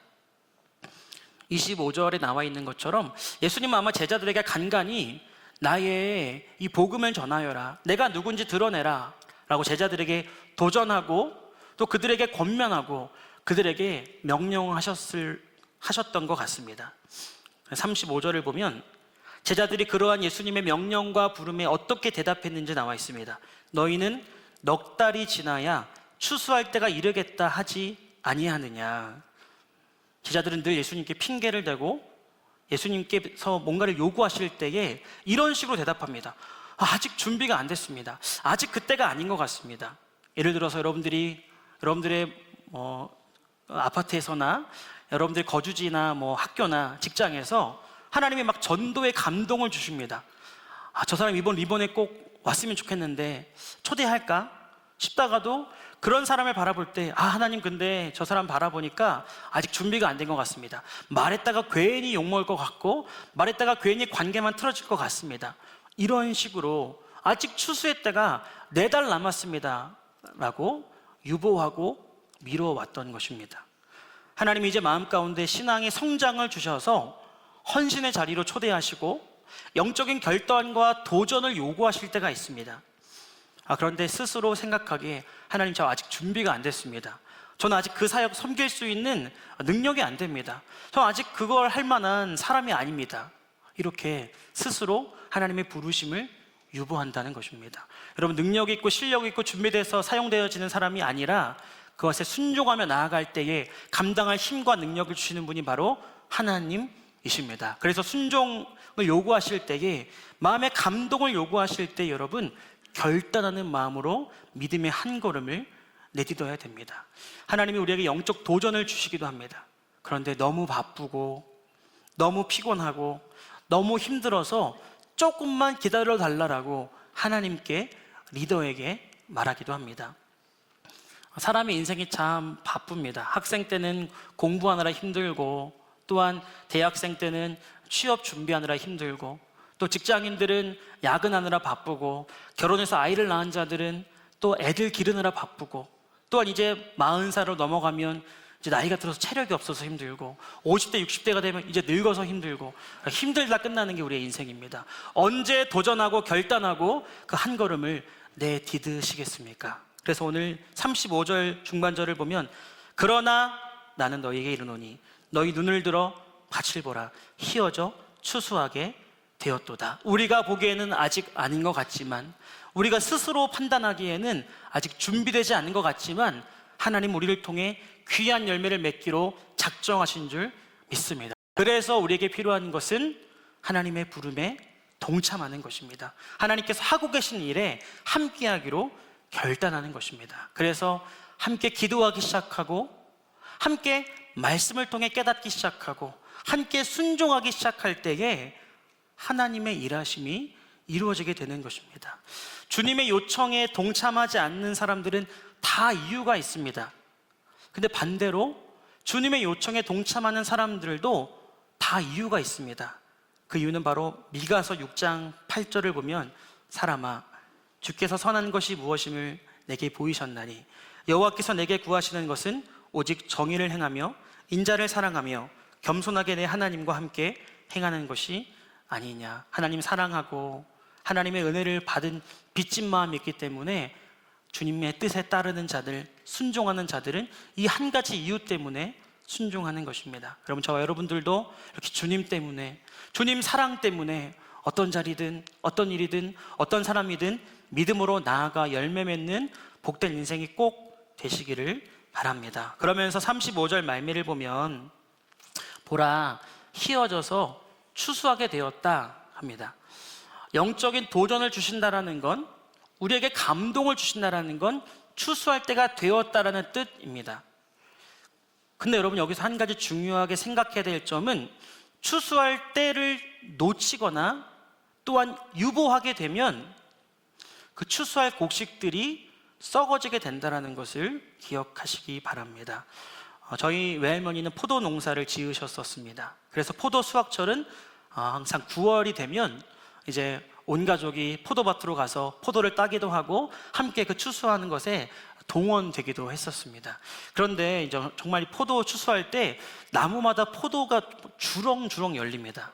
25절에 나와 있는 것처럼 예수님은 아마 제자들에게 간간히 나의 이 복음을 전하여라, 내가 누군지 드러내라 라고 제자들에게 도전하고 또 그들에게 권면하고 그들에게 명령하셨던 것 같습니다. 35절을 보면 제자들이 그러한 예수님의 명령과 부름에 어떻게 대답했는지 나와 있습니다. 너희는 넉 달이 지나야 추수할 때가 이르겠다 하지 아니하느냐. 제자들은 늘 예수님께 핑계를 대고 예수님께서 뭔가를 요구하실 때에 이런 식으로 대답합니다. 아직 준비가 안 됐습니다. 아직 그때가 아닌 것 같습니다. 예를 들어서 여러분들의 아파트에서나 여러분들 거주지나 학교나 직장에서 하나님이 막 전도의 감동을 주십니다. 저 사람 이번에 꼭 왔으면 좋겠는데 초대할까 싶다가도 그런 사람을 바라볼 때 하나님 근데 저 사람 바라보니까 아직 준비가 안 된 것 같습니다. 말했다가 괜히 욕먹을 것 같고 말했다가 괜히 관계만 틀어질 것 같습니다. 이런 식으로 아직 추수의 때가 4달 남았습니다 라고 유보하고 미뤄왔던 것입니다. 하나님이 이제 마음 가운데 신앙의 성장을 주셔서 헌신의 자리로 초대하시고 영적인 결단과 도전을 요구하실 때가 있습니다. 그런데 스스로 생각하기에 하나님 저 아직 준비가 안 됐습니다. 저는 아직 그 사역 섬길 수 있는 능력이 안 됩니다. 저 아직 그걸 할 만한 사람이 아닙니다. 이렇게 스스로 하나님의 부르심을 유보한다는 것입니다. 여러분, 능력이 있고 실력이 있고 준비돼서 사용되어지는 사람이 아니라 그것에 순종하며 나아갈 때에 감당할 힘과 능력을 주시는 분이 바로 하나님이십니다. 그래서 순종을 요구하실 때에 마음의 감동을 요구하실 때 여러분 결단하는 마음으로 믿음의 한 걸음을 내딛어야 됩니다. 하나님이 우리에게 영적 도전을 주시기도 합니다. 그런데 너무 바쁘고 너무 피곤하고 너무 힘들어서 조금만 기다려 달라고 하나님께 리더에게 말하기도 합니다. 사람의 인생이 참 바쁩니다. 학생 때는 공부하느라 힘들고 또한 대학생 때는 취업 준비하느라 힘들고 또 직장인들은 야근하느라 바쁘고 결혼해서 아이를 낳은 자들은 또 애들 기르느라 바쁘고 또한 이제 40살로 넘어가면 이제 나이가 들어서 체력이 없어서 힘들고 50대, 60대가 되면 이제 늙어서 힘들고 힘들다 끝나는 게 우리의 인생입니다. 언제 도전하고 결단하고 그 한 걸음을 내디드시겠습니까? 그래서 오늘 35절 중반절을 보면 그러나 나는 너희에게 이르노니 너희 눈을 들어 밭을 보라 희어져 추수하게 되었도다. 우리가 보기에는 아직 아닌 것 같지만 우리가 스스로 판단하기에는 아직 준비되지 않은 것 같지만 하나님 우리를 통해 귀한 열매를 맺기로 작정하신 줄 믿습니다. 그래서 우리에게 필요한 것은 하나님의 부름에 동참하는 것입니다. 하나님께서 하고 계신 일에 함께하기로 결단하는 것입니다. 그래서 함께 기도하기 시작하고 함께 말씀을 통해 깨닫기 시작하고 함께 순종하기 시작할 때에 하나님의 일하심이 이루어지게 되는 것입니다. 주님의 요청에 동참하지 않는 사람들은 다 이유가 있습니다. 근데 반대로 주님의 요청에 동참하는 사람들도 다 이유가 있습니다. 그 이유는 바로 미가서 6장 8절을 보면 사람아 주께서 선한 것이 무엇임을 내게 보이셨나니 여호와께서 내게 구하시는 것은 오직 정의를 행하며 인자를 사랑하며 겸손하게 내 하나님과 함께 행하는 것이 아니냐. 하나님 사랑하고 하나님의 은혜를 받은 빚진 마음이 있기 때문에 주님의 뜻에 따르는 자들, 순종하는 자들은 이 한 가지 이유 때문에 순종하는 것입니다. 여러분, 저와 여러분들도 이렇게 주님 때문에, 주님 사랑 때문에 어떤 자리든 어떤 일이든 어떤 사람이든 믿음으로 나아가 열매 맺는 복된 인생이 꼭 되시기를 바랍니다. 그러면서 35절 말미를 보면 보라 희어져서 추수하게 되었다 합니다. 영적인 도전을 주신다라는 건, 우리에게 감동을 주신다라는 건 추수할 때가 되었다라는 뜻입니다. 근데 여러분, 여기서 한 가지 중요하게 생각해야 될 점은 추수할 때를 놓치거나 또한 유보하게 되면 그 추수할 곡식들이 썩어지게 된다는 것을 기억하시기 바랍니다. 저희 외할머니는 포도 농사를 지으셨었습니다. 그래서 포도 수확철은 항상 9월이 되면 이제 온 가족이 포도밭으로 가서 포도를 따기도 하고 함께 그 추수하는 것에 동원되기도 했었습니다. 그런데 이제 정말 포도 추수할 때 나무마다 포도가 주렁주렁 열립니다.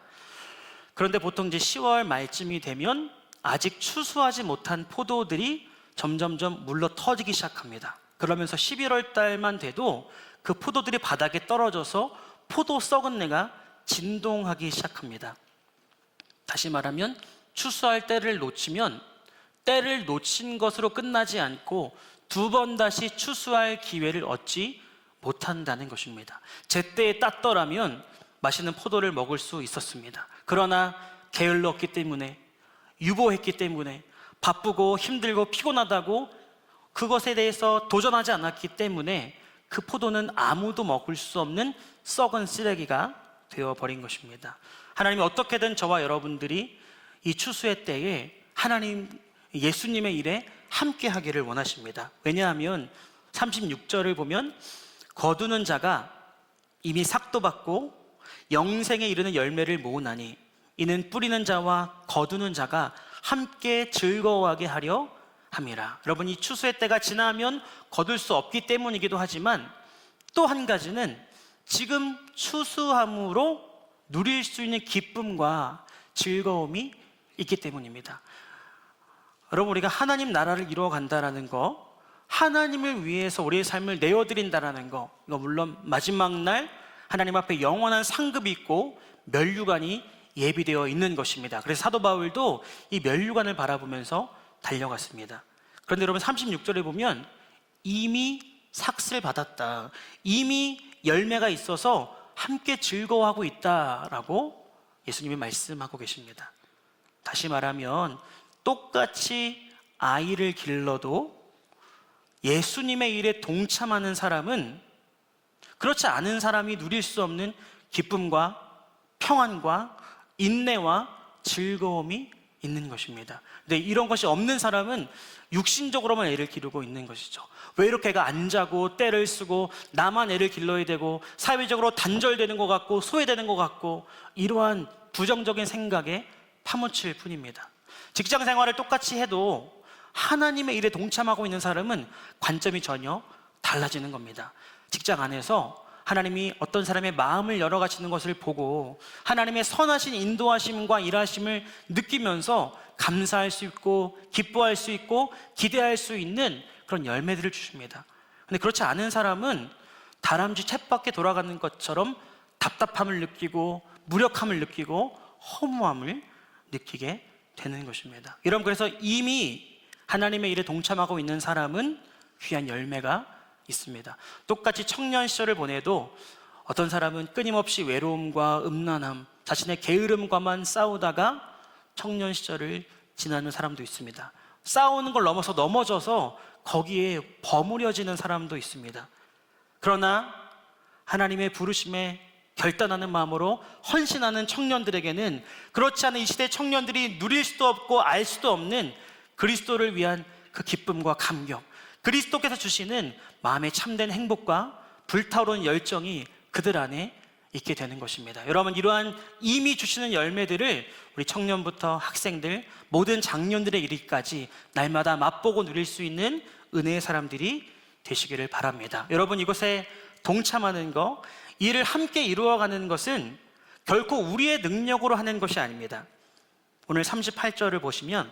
그런데 보통 이제 10월 말쯤이 되면 아직 추수하지 못한 포도들이 점점점 물러 터지기 시작합니다. 그러면서 11월 달만 돼도 그 포도들이 바닥에 떨어져서 포도 썩은 내가 진동하기 시작합니다. 다시 말하면 추수할 때를 놓치면 때를 놓친 것으로 끝나지 않고 두 번 다시 추수할 기회를 얻지 못한다는 것입니다. 제때에 땄더라면 맛있는 포도를 먹을 수 있었습니다. 그러나 게을렀기 때문에, 유보했기 때문에, 바쁘고 힘들고 피곤하다고 그것에 대해서 도전하지 않았기 때문에 그 포도는 아무도 먹을 수 없는 썩은 쓰레기가 되어버린 것입니다. 하나님이 어떻게든 저와 여러분들이 이 추수의 때에 하나님, 예수님의 일에 함께 하기를 원하십니다. 왜냐하면 36절을 보면 거두는 자가 이미 삭도 받고 영생에 이르는 열매를 모으나니 이는 뿌리는 자와 거두는 자가 함께 즐거워하게 하려 함이라. 여러분, 이 추수의 때가 지나면 거둘 수 없기 때문이기도 하지만 또 한 가지는 지금 추수함으로 누릴 수 있는 기쁨과 즐거움이 있기 때문입니다. 여러분, 우리가 하나님 나라를 이루어간다는 거, 하나님을 위해서 우리의 삶을 내어드린다는 거, 이거 물론 마지막 날 하나님 앞에 영원한 상급이 있고 면류관이 예비되어 있는 것입니다. 그래서 사도 바울도 이 면류관을 바라보면서 달려갔습니다. 그런데 여러분, 36절에 보면 이미 삭슬 받았다, 이미 열매가 있어서 함께 즐거워하고 있다라고 예수님이 말씀하고 계십니다. 다시 말하면 똑같이 아이를 길러도 예수님의 일에 동참하는 사람은 그렇지 않은 사람이 누릴 수 없는 기쁨과 평안과 인내와 즐거움이 있는 것입니다. 근데 이런 것이 없는 사람은 육신적으로만 애를 기르고 있는 것이죠. 왜 이렇게 애가 안 자고 때를 쓰고 나만 애를 길러야 되고 사회적으로 단절되는 것 같고 소외되는 것 같고, 이러한 부정적인 생각에 파묻힐 뿐입니다. 직장 생활을 똑같이 해도 하나님의 일에 동참하고 있는 사람은 관점이 전혀 달라지는 겁니다. 직장 안에서 하나님이 어떤 사람의 마음을 열어가시는 것을 보고 하나님의 선하신 인도하심과 일하심을 느끼면서 감사할 수 있고 기뻐할 수 있고 기대할 수 있는 그런 열매들을 주십니다. 근데 그렇지 않은 사람은 다람쥐 쳇바퀴 돌아가는 것처럼 답답함을 느끼고 무력함을 느끼고 허무함을 느끼게 되는 것입니다. 여러분, 그래서 이미 하나님의 일에 동참하고 있는 사람은 귀한 열매가 있습니다. 똑같이 청년 시절을 보내도 어떤 사람은 끊임없이 외로움과 음란함, 자신의 게으름과만 싸우다가 청년 시절을 지나는 사람도 있습니다. 싸우는 걸 넘어서 넘어져서 거기에 버무려지는 사람도 있습니다. 그러나 하나님의 부르심에 결단하는 마음으로 헌신하는 청년들에게는 그렇지 않은 이 시대 청년들이 누릴 수도 없고 알 수도 없는 그리스도를 위한 그 기쁨과 감격, 그리스도께서 주시는 마음의 참된 행복과 불타오르는 열정이 그들 안에 있게 되는 것입니다. 여러분, 이러한 이미 주시는 열매들을 우리 청년부터 학생들, 모든 장년들의 이르기까지 날마다 맛보고 누릴 수 있는 은혜의 사람들이 되시기를 바랍니다. 여러분, 이것에 동참하는 거, 이를 함께 이루어가는 것은 결코 우리의 능력으로 하는 것이 아닙니다. 오늘 38절을 보시면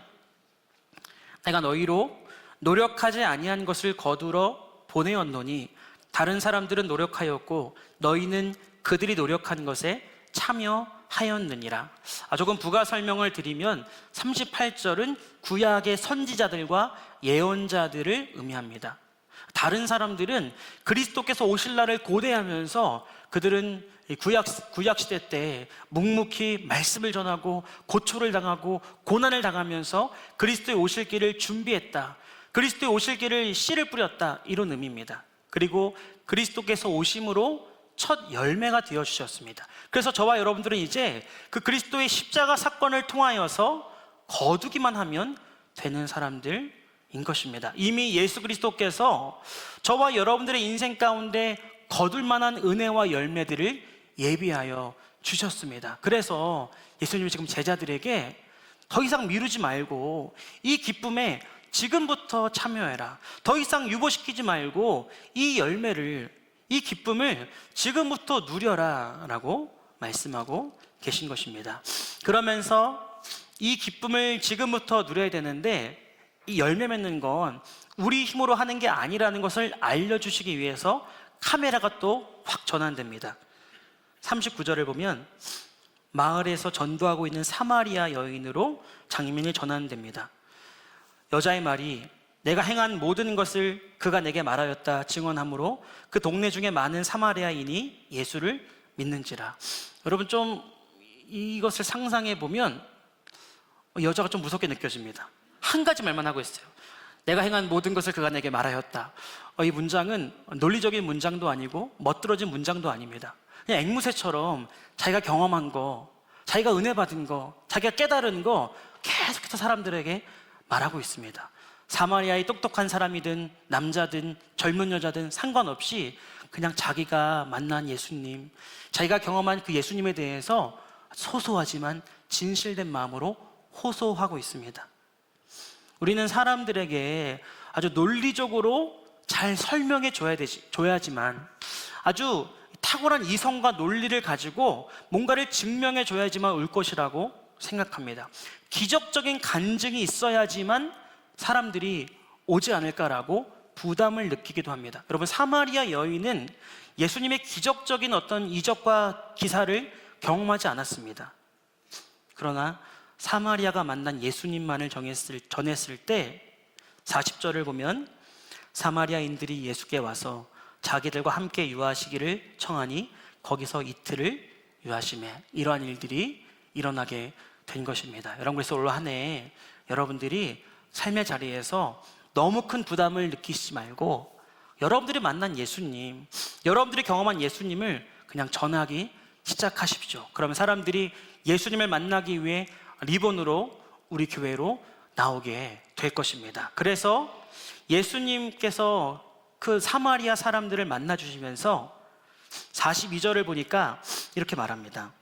내가 너희로 노력하지 아니한 것을 거두러 보내었노니 다른 사람들은 노력하였고 너희는 그들이 노력한 것에 참여하였느니라. 조금 부가 설명을 드리면 38절은 구약의 선지자들과 예언자들을 의미합니다. 다른 사람들은 그리스도께서 오실 날을 고대하면서 그들은 구약 시대 때 묵묵히 말씀을 전하고 고초를 당하고 고난을 당하면서 그리스도의 오실 길을 준비했다, 그리스도의 오실 길을 씨를 뿌렸다, 이런 의미입니다. 그리고 그리스도께서 오심으로 첫 열매가 되어주셨습니다. 그래서 저와 여러분들은 이제 그 그리스도의 십자가 사건을 통하여서 거두기만 하면 되는 사람들인 것입니다. 이미 예수 그리스도께서 저와 여러분들의 인생 가운데 거둘 만한 은혜와 열매들을 예비하여 주셨습니다. 그래서 예수님이 지금 제자들에게 더 이상 미루지 말고 이 기쁨에 지금부터 참여해라. 더 이상 유보시키지 말고 이 열매를, 이 기쁨을 지금부터 누려라 라고 말씀하고 계신 것입니다. 그러면서 이 기쁨을 지금부터 누려야 되는데 이 열매 맺는 건 우리 힘으로 하는 게 아니라는 것을 알려주시기 위해서 카메라가 또 확 전환됩니다. 39절을 보면 마을에서 전도하고 있는 사마리아 여인으로 장면이 전환됩니다. 여자의 말이 내가 행한 모든 것을 그가 내게 말하였다 증언하므로 그 동네 중에 많은 사마리아인이 예수를 믿는지라. 여러분 좀 이것을 상상해 보면 여자가 좀 무섭게 느껴집니다. 한 가지 말만 하고 있어요. 내가 행한 모든 것을 그가 내게 말하였다. 이 문장은 논리적인 문장도 아니고 멋들어진 문장도 아닙니다. 그냥 앵무새처럼 자기가 경험한 거, 자기가 은혜 받은 거, 자기가 깨달은 거 계속해서 사람들에게 말하고 있습니다. 사마리아의 똑똑한 사람이든 남자든 젊은 여자든 상관없이 그냥 자기가 만난 예수님, 자기가 경험한 그 예수님에 대해서 소소하지만 진실된 마음으로 호소하고 있습니다. 우리는 사람들에게 아주 논리적으로 잘 설명해 줘야지만, 아주 탁월한 이성과 논리를 가지고 뭔가를 증명해 줘야지만 올 것이라고 생각합니다. 기적적인 간증이 있어야지만 사람들이 오지 않을까라고 부담을 느끼기도 합니다. 여러분, 사마리아 여인은 예수님의 기적적인 어떤 이적과 기사를 경험하지 않았습니다. 그러나 사마리아가 만난 예수님만을 전했을 때 40절을 보면 사마리아인들이 예수께 와서 자기들과 함께 유하시기를 청하니 거기서 이틀을 유하시매. 이러한 일들이 일어나게 된 것입니다. 여러분, 그래서 올 한 해 여러분들이 삶의 자리에서 너무 큰 부담을 느끼시지 말고 여러분들이 만난 예수님, 여러분들이 경험한 예수님을 그냥 전하기 시작하십시오. 그러면 사람들이 예수님을 만나기 위해 리본으로 우리 교회로 나오게 될 것입니다. 그래서 예수님께서 그 사마리아 사람들을 만나 주시면서 42절을 보니까 이렇게 말합니다.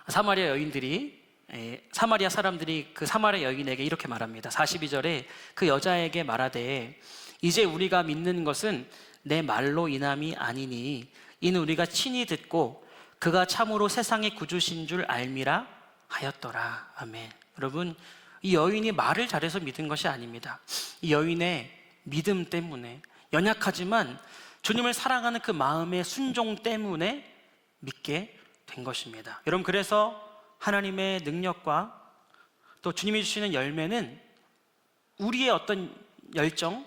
사마리아 사람들이 그 사마리아 여인에게 이렇게 말합니다. 42절에 그 여자에게 말하되 이제 우리가 믿는 것은 내 말로 인함이 아니니 이는 우리가 친히 듣고 그가 참으로 세상의 구주신 줄 알미라 하였더라. 아멘. 여러분, 이 여인이 말을 잘해서 믿은 것이 아닙니다. 이 여인의 믿음 때문에, 연약하지만 주님을 사랑하는 그 마음의 순종 때문에 믿게 된 것입니다. 여러분, 그래서 하나님의 능력과 또 주님이 주시는 열매는 우리의 어떤 열정,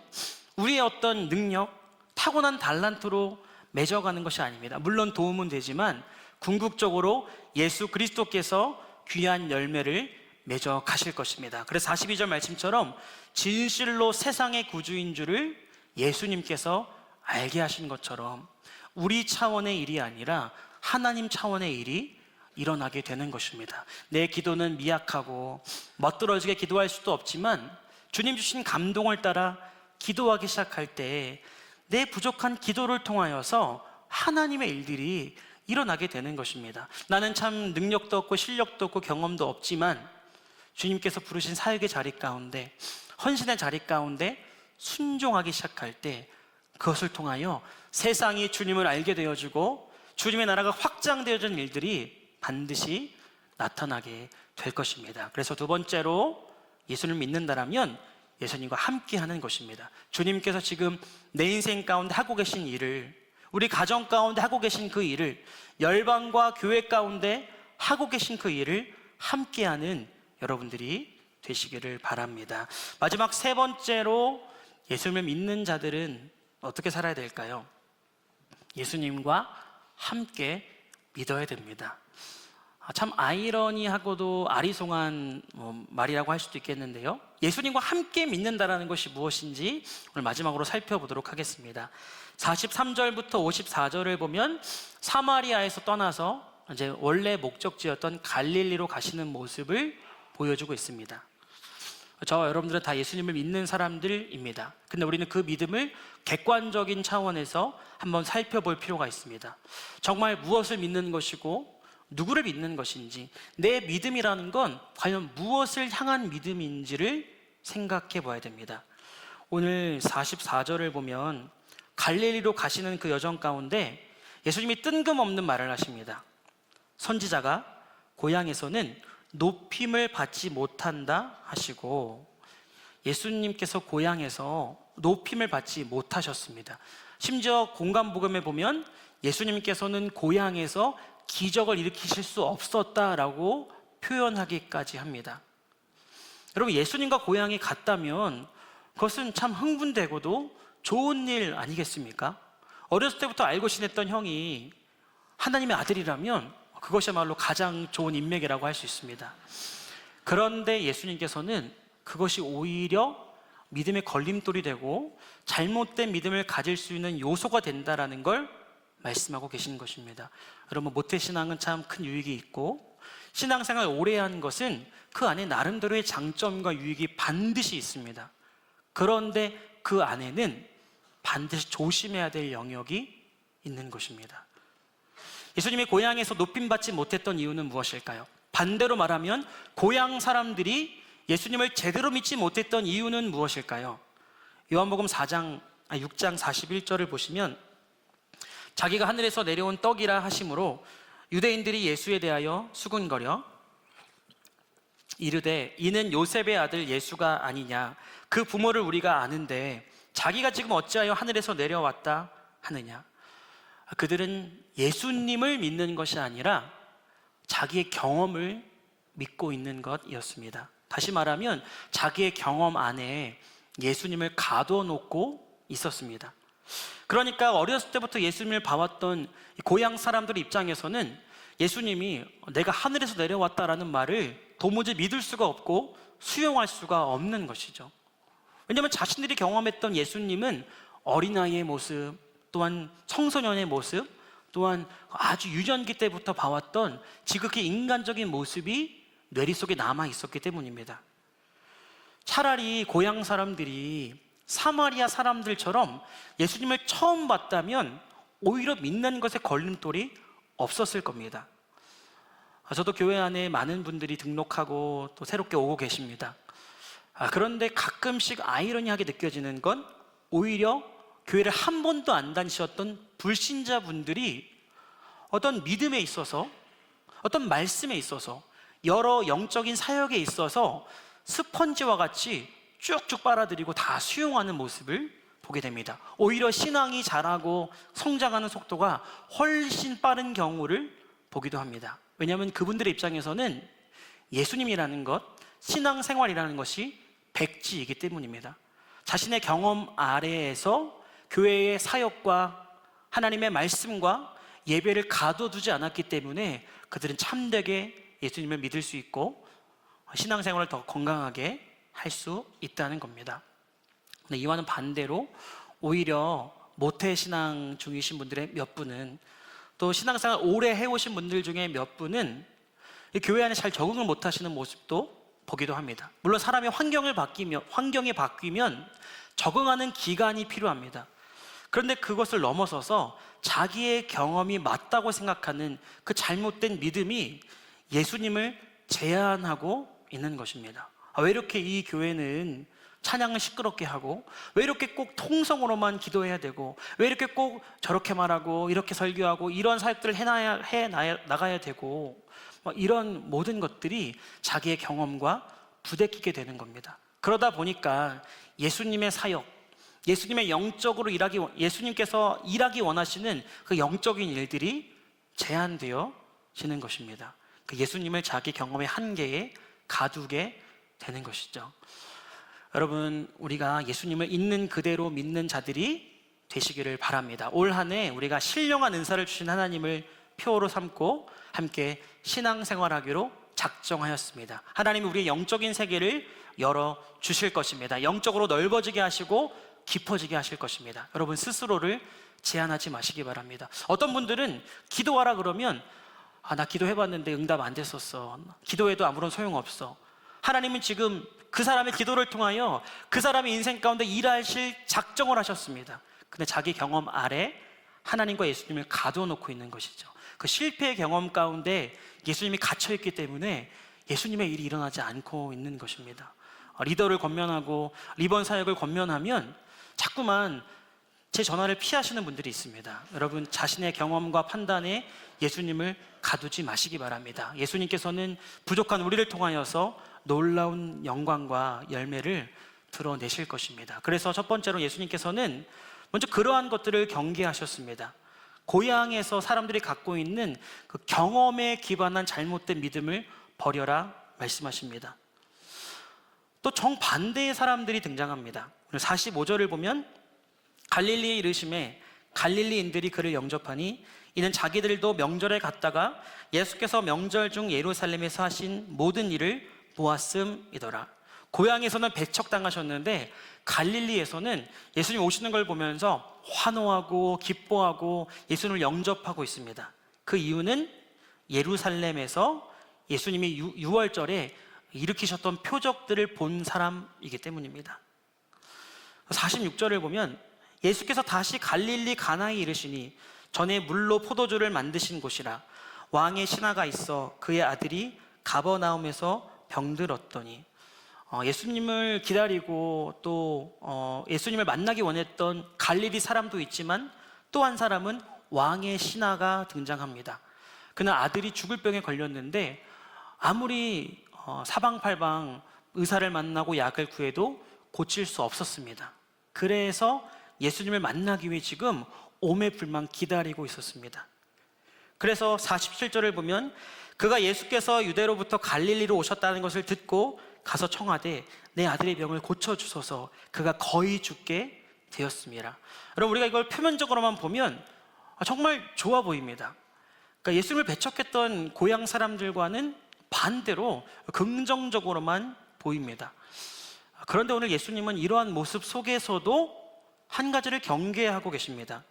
우리의 어떤 능력, 타고난 달란트로 맺어가는 것이 아닙니다. 물론 도움은 되지만 궁극적으로 예수 그리스도께서 귀한 열매를 맺어 가실 것입니다. 그래서 42절 말씀처럼 진실로 세상의 구주인 줄을 예수님께서 알게 하신 것처럼 우리 차원의 일이 아니라 하나님 차원의 일이 일어나게 되는 것입니다. 내 기도는 미약하고 멋들어지게 기도할 수도 없지만 주님 주신 감동을 따라 기도하기 시작할 때 내 부족한 기도를 통하여서 하나님의 일들이 일어나게 되는 것입니다. 나는 참 능력도 없고 실력도 없고 경험도 없지만 주님께서 부르신 사역의 자리 가운데, 헌신의 자리 가운데 순종하기 시작할 때 그것을 통하여 세상이 주님을 알게 되어주고 주님의 나라가 확장되어지는 일들이 반드시 나타나게 될 것입니다. 그래서 두 번째로 예수를 믿는다라면 예수님과 함께 하는 것입니다. 주님께서 지금 내 인생 가운데 하고 계신 일을, 우리 가정 가운데 하고 계신 그 일을, 열방과 교회 가운데 하고 계신 그 일을 함께하는 여러분들이 되시기를 바랍니다. 마지막 세 번째로 예수님을 믿는 자들은 어떻게 살아야 될까요? 예수님과 함께 믿어야 됩니다. 참 아이러니하고도 아리송한 말이라고 할 수도 있겠는데요, 예수님과 함께 믿는다라는 것이 무엇인지 오늘 마지막으로 살펴보도록 하겠습니다. 43절부터 54절을 보면 사마리아에서 떠나서 이제 원래 목적지였던 갈릴리로 가시는 모습을 보여주고 있습니다. 저와 여러분들은 다 예수님을 믿는 사람들입니다. 근데 우리는 그 믿음을 객관적인 차원에서 한번 살펴볼 필요가 있습니다. 정말 무엇을 믿는 것이고 누구를 믿는 것인지, 내 믿음이라는 건 과연 무엇을 향한 믿음인지를 생각해 봐야 됩니다. 오늘 44절을 보면 갈릴리로 가시는 그 여정 가운데 예수님이 뜬금없는 말을 하십니다. 선지자가 고향에서는 높임을 받지 못한다 하시고, 예수님께서 고향에서 높임을 받지 못하셨습니다. 심지어 공간복음에 보면 예수님께서는 고향에서 기적을 일으키실 수 없었다라고 표현하기까지 합니다. 여러분, 예수님과 고향이 같다면 그것은 참 흥분되고도 좋은 일 아니겠습니까? 어렸을 때부터 알고 지냈던 형이 하나님의 아들이라면 그것이야말로 가장 좋은 인맥이라고 할 수 있습니다. 그런데 예수님께서는 그것이 오히려 믿음의 걸림돌이 되고 잘못된 믿음을 가질 수 있는 요소가 된다라는 걸 말씀하고 계신 것입니다. 여러분, 모태신앙은 참 큰 유익이 있고 신앙생활 오래 한 것은 그 안에 나름대로의 장점과 유익이 반드시 있습니다. 그런데 그 안에는 반드시 조심해야 될 영역이 있는 것입니다. 예수님이 고향에서 높임받지 못했던 이유는 무엇일까요? 반대로 말하면 고향 사람들이 예수님을 제대로 믿지 못했던 이유는 무엇일까요? 요한복음 6장 41절을 보시면 자기가 하늘에서 내려온 떡이라 하심으로 유대인들이 예수에 대하여 수군거려 이르되 이는 요셉의 아들 예수가 아니냐, 그 부모를 우리가 아는데 자기가 지금 어찌하여 하늘에서 내려왔다 하느냐. 그들은 예수님을 믿는 것이 아니라 자기의 경험을 믿고 있는 것이었습니다. 다시 말하면 자기의 경험 안에 예수님을 가둬놓고 있었습니다. 그러니까 어렸을 때부터 예수님을 봐왔던 고향 사람들 입장에서는 예수님이 내가 하늘에서 내려왔다라는 말을 도무지 믿을 수가 없고 수용할 수가 없는 것이죠. 왜냐하면 자신들이 경험했던 예수님은 어린아이의 모습, 또한 청소년의 모습, 또한 아주 유년기 때부터 봐왔던 지극히 인간적인 모습이 뇌리 속에 남아 있었기 때문입니다. 차라리 고향 사람들이 사마리아 사람들처럼 예수님을 처음 봤다면 오히려 믿는 것에 걸림돌이 없었을 겁니다. 저도 교회 안에 많은 분들이 등록하고 또 새롭게 오고 계십니다. 그런데 가끔씩 아이러니하게 느껴지는 건 오히려 교회를 한 번도 안 다니셨던 불신자분들이 어떤 믿음에 있어서, 어떤 말씀에 있어서, 여러 영적인 사역에 있어서 스펀지와 같이 쭉쭉 빨아들이고 다 수용하는 모습을 보게 됩니다. 오히려 신앙이 자라고 성장하는 속도가 훨씬 빠른 경우를 보기도 합니다. 왜냐하면 그분들의 입장에서는 예수님이라는 것, 신앙생활이라는 것이 백지이기 때문입니다. 자신의 경험 아래에서 교회의 사역과 하나님의 말씀과 예배를 가둬두지 않았기 때문에 그들은 참되게 예수님을 믿을 수 있고 신앙생활을 더 건강하게 할 수 있다는 겁니다. 근데 이와는 반대로 오히려 모태신앙 중이신 분들의 몇 분은, 또 신앙생활 오래 해오신 분들 중에 몇 분은 교회 안에 잘 적응을 못하시는 모습도 보기도 합니다. 물론 사람이 환경이 바뀌면 적응하는 기간이 필요합니다. 그런데 그것을 넘어서서 자기의 경험이 맞다고 생각하는 그 잘못된 믿음이 예수님을 제한하고 있는 것입니다. 왜 이렇게 이 교회는 찬양을 시끄럽게 하고, 왜 이렇게 꼭 통성으로만 기도해야 되고, 왜 이렇게 꼭 저렇게 말하고 이렇게 설교하고 이런 사역들을 나가야 되고, 이런 모든 것들이 자기의 경험과 부대끼게 되는 겁니다. 그러다 보니까 예수님의 사역, 예수님의 예수님께서 일하기 원하시는 그 영적인 일들이 제한되어지는 것입니다. 그 예수님을 자기 경험의 한계에 가두게 되는 것이죠. 여러분, 우리가 예수님을 있는 그대로 믿는 자들이 되시기를 바랍니다. 올 한 해 우리가 신령한 은사를 주신 하나님을 표어로 삼고 함께 신앙생활하기로 작정하였습니다. 하나님이 우리의 영적인 세계를 열어주실 것입니다. 영적으로 넓어지게 하시고 깊어지게 하실 것입니다. 여러분, 스스로를 제한하지 마시기 바랍니다. 어떤 분들은 기도하라 그러면 나 기도해봤는데 응답 안 됐었어. 기도해도 아무런 소용없어. 하나님은 지금 그 사람의 기도를 통하여 그 사람의 인생 가운데 일하실 작정을 하셨습니다. 근데 자기 경험 아래 하나님과 예수님을 가둬놓고 있는 것이죠. 그 실패의 경험 가운데 예수님이 갇혀있기 때문에 예수님의 일이 일어나지 않고 있는 것입니다. 리더를 권면하고 리본 사역을 권면하면 자꾸만 제 전화를 피하시는 분들이 있습니다. 여러분, 자신의 경험과 판단에 예수님을 가두지 마시기 바랍니다. 예수님께서는 부족한 우리를 통하여서 놀라운 영광과 열매를 드러내실 것입니다. 그래서 첫 번째로 예수님께서는 먼저 그러한 것들을 경계하셨습니다. 고향에서 사람들이 갖고 있는 그 경험에 기반한 잘못된 믿음을 버려라 말씀하십니다. 또 정반대의 사람들이 등장합니다. 오늘 45절을 보면 갈릴리에 이르심에 갈릴리인들이 그를 영접하니 이는 자기들도 명절에 갔다가 예수께서 명절 중 예루살렘에서 하신 모든 일을 보았음이더라. 고향에서는 배척당하셨는데 갈릴리에서는 예수님 오시는 걸 보면서 환호하고 기뻐하고 예수님을 영접하고 있습니다. 그 이유는 예루살렘에서 예수님이 유월절에 일으키셨던 표적들을 본 사람이기 때문입니다. 46절을 보면 예수께서 다시 갈릴리 가나에 이르시니 전에 물로 포도주를 만드신 곳이라 왕의 신하가 있어 그의 아들이 가버나움에서 병들었더니 예수님을 기다리고 또 예수님을 만나기 원했던 갈릴리 사람도 있지만 또 한 사람은 왕의 신하가 등장합니다. 그는 아들이 죽을 병에 걸렸는데 아무리 사방팔방 의사를 만나고 약을 구해도 고칠 수 없었습니다. 그래서 예수님을 만나기 위해 지금 오매불만 기다리고 있었습니다. 그래서 47절을 보면 그가 예수께서 유대로부터 갈릴리로 오셨다는 것을 듣고 가서 청하되 내 아들의 병을 고쳐주소서 그가 거의 죽게 되었습니다. 여러분, 우리가 이걸 표면적으로만 보면 정말 좋아 보입니다. 그러니까 예수님을 배척했던 고향 사람들과는 반대로 긍정적으로만 보입니다. 그런데 오늘 예수님은 이러한 모습 속에서도 한 가지를 경계하고 계십니다.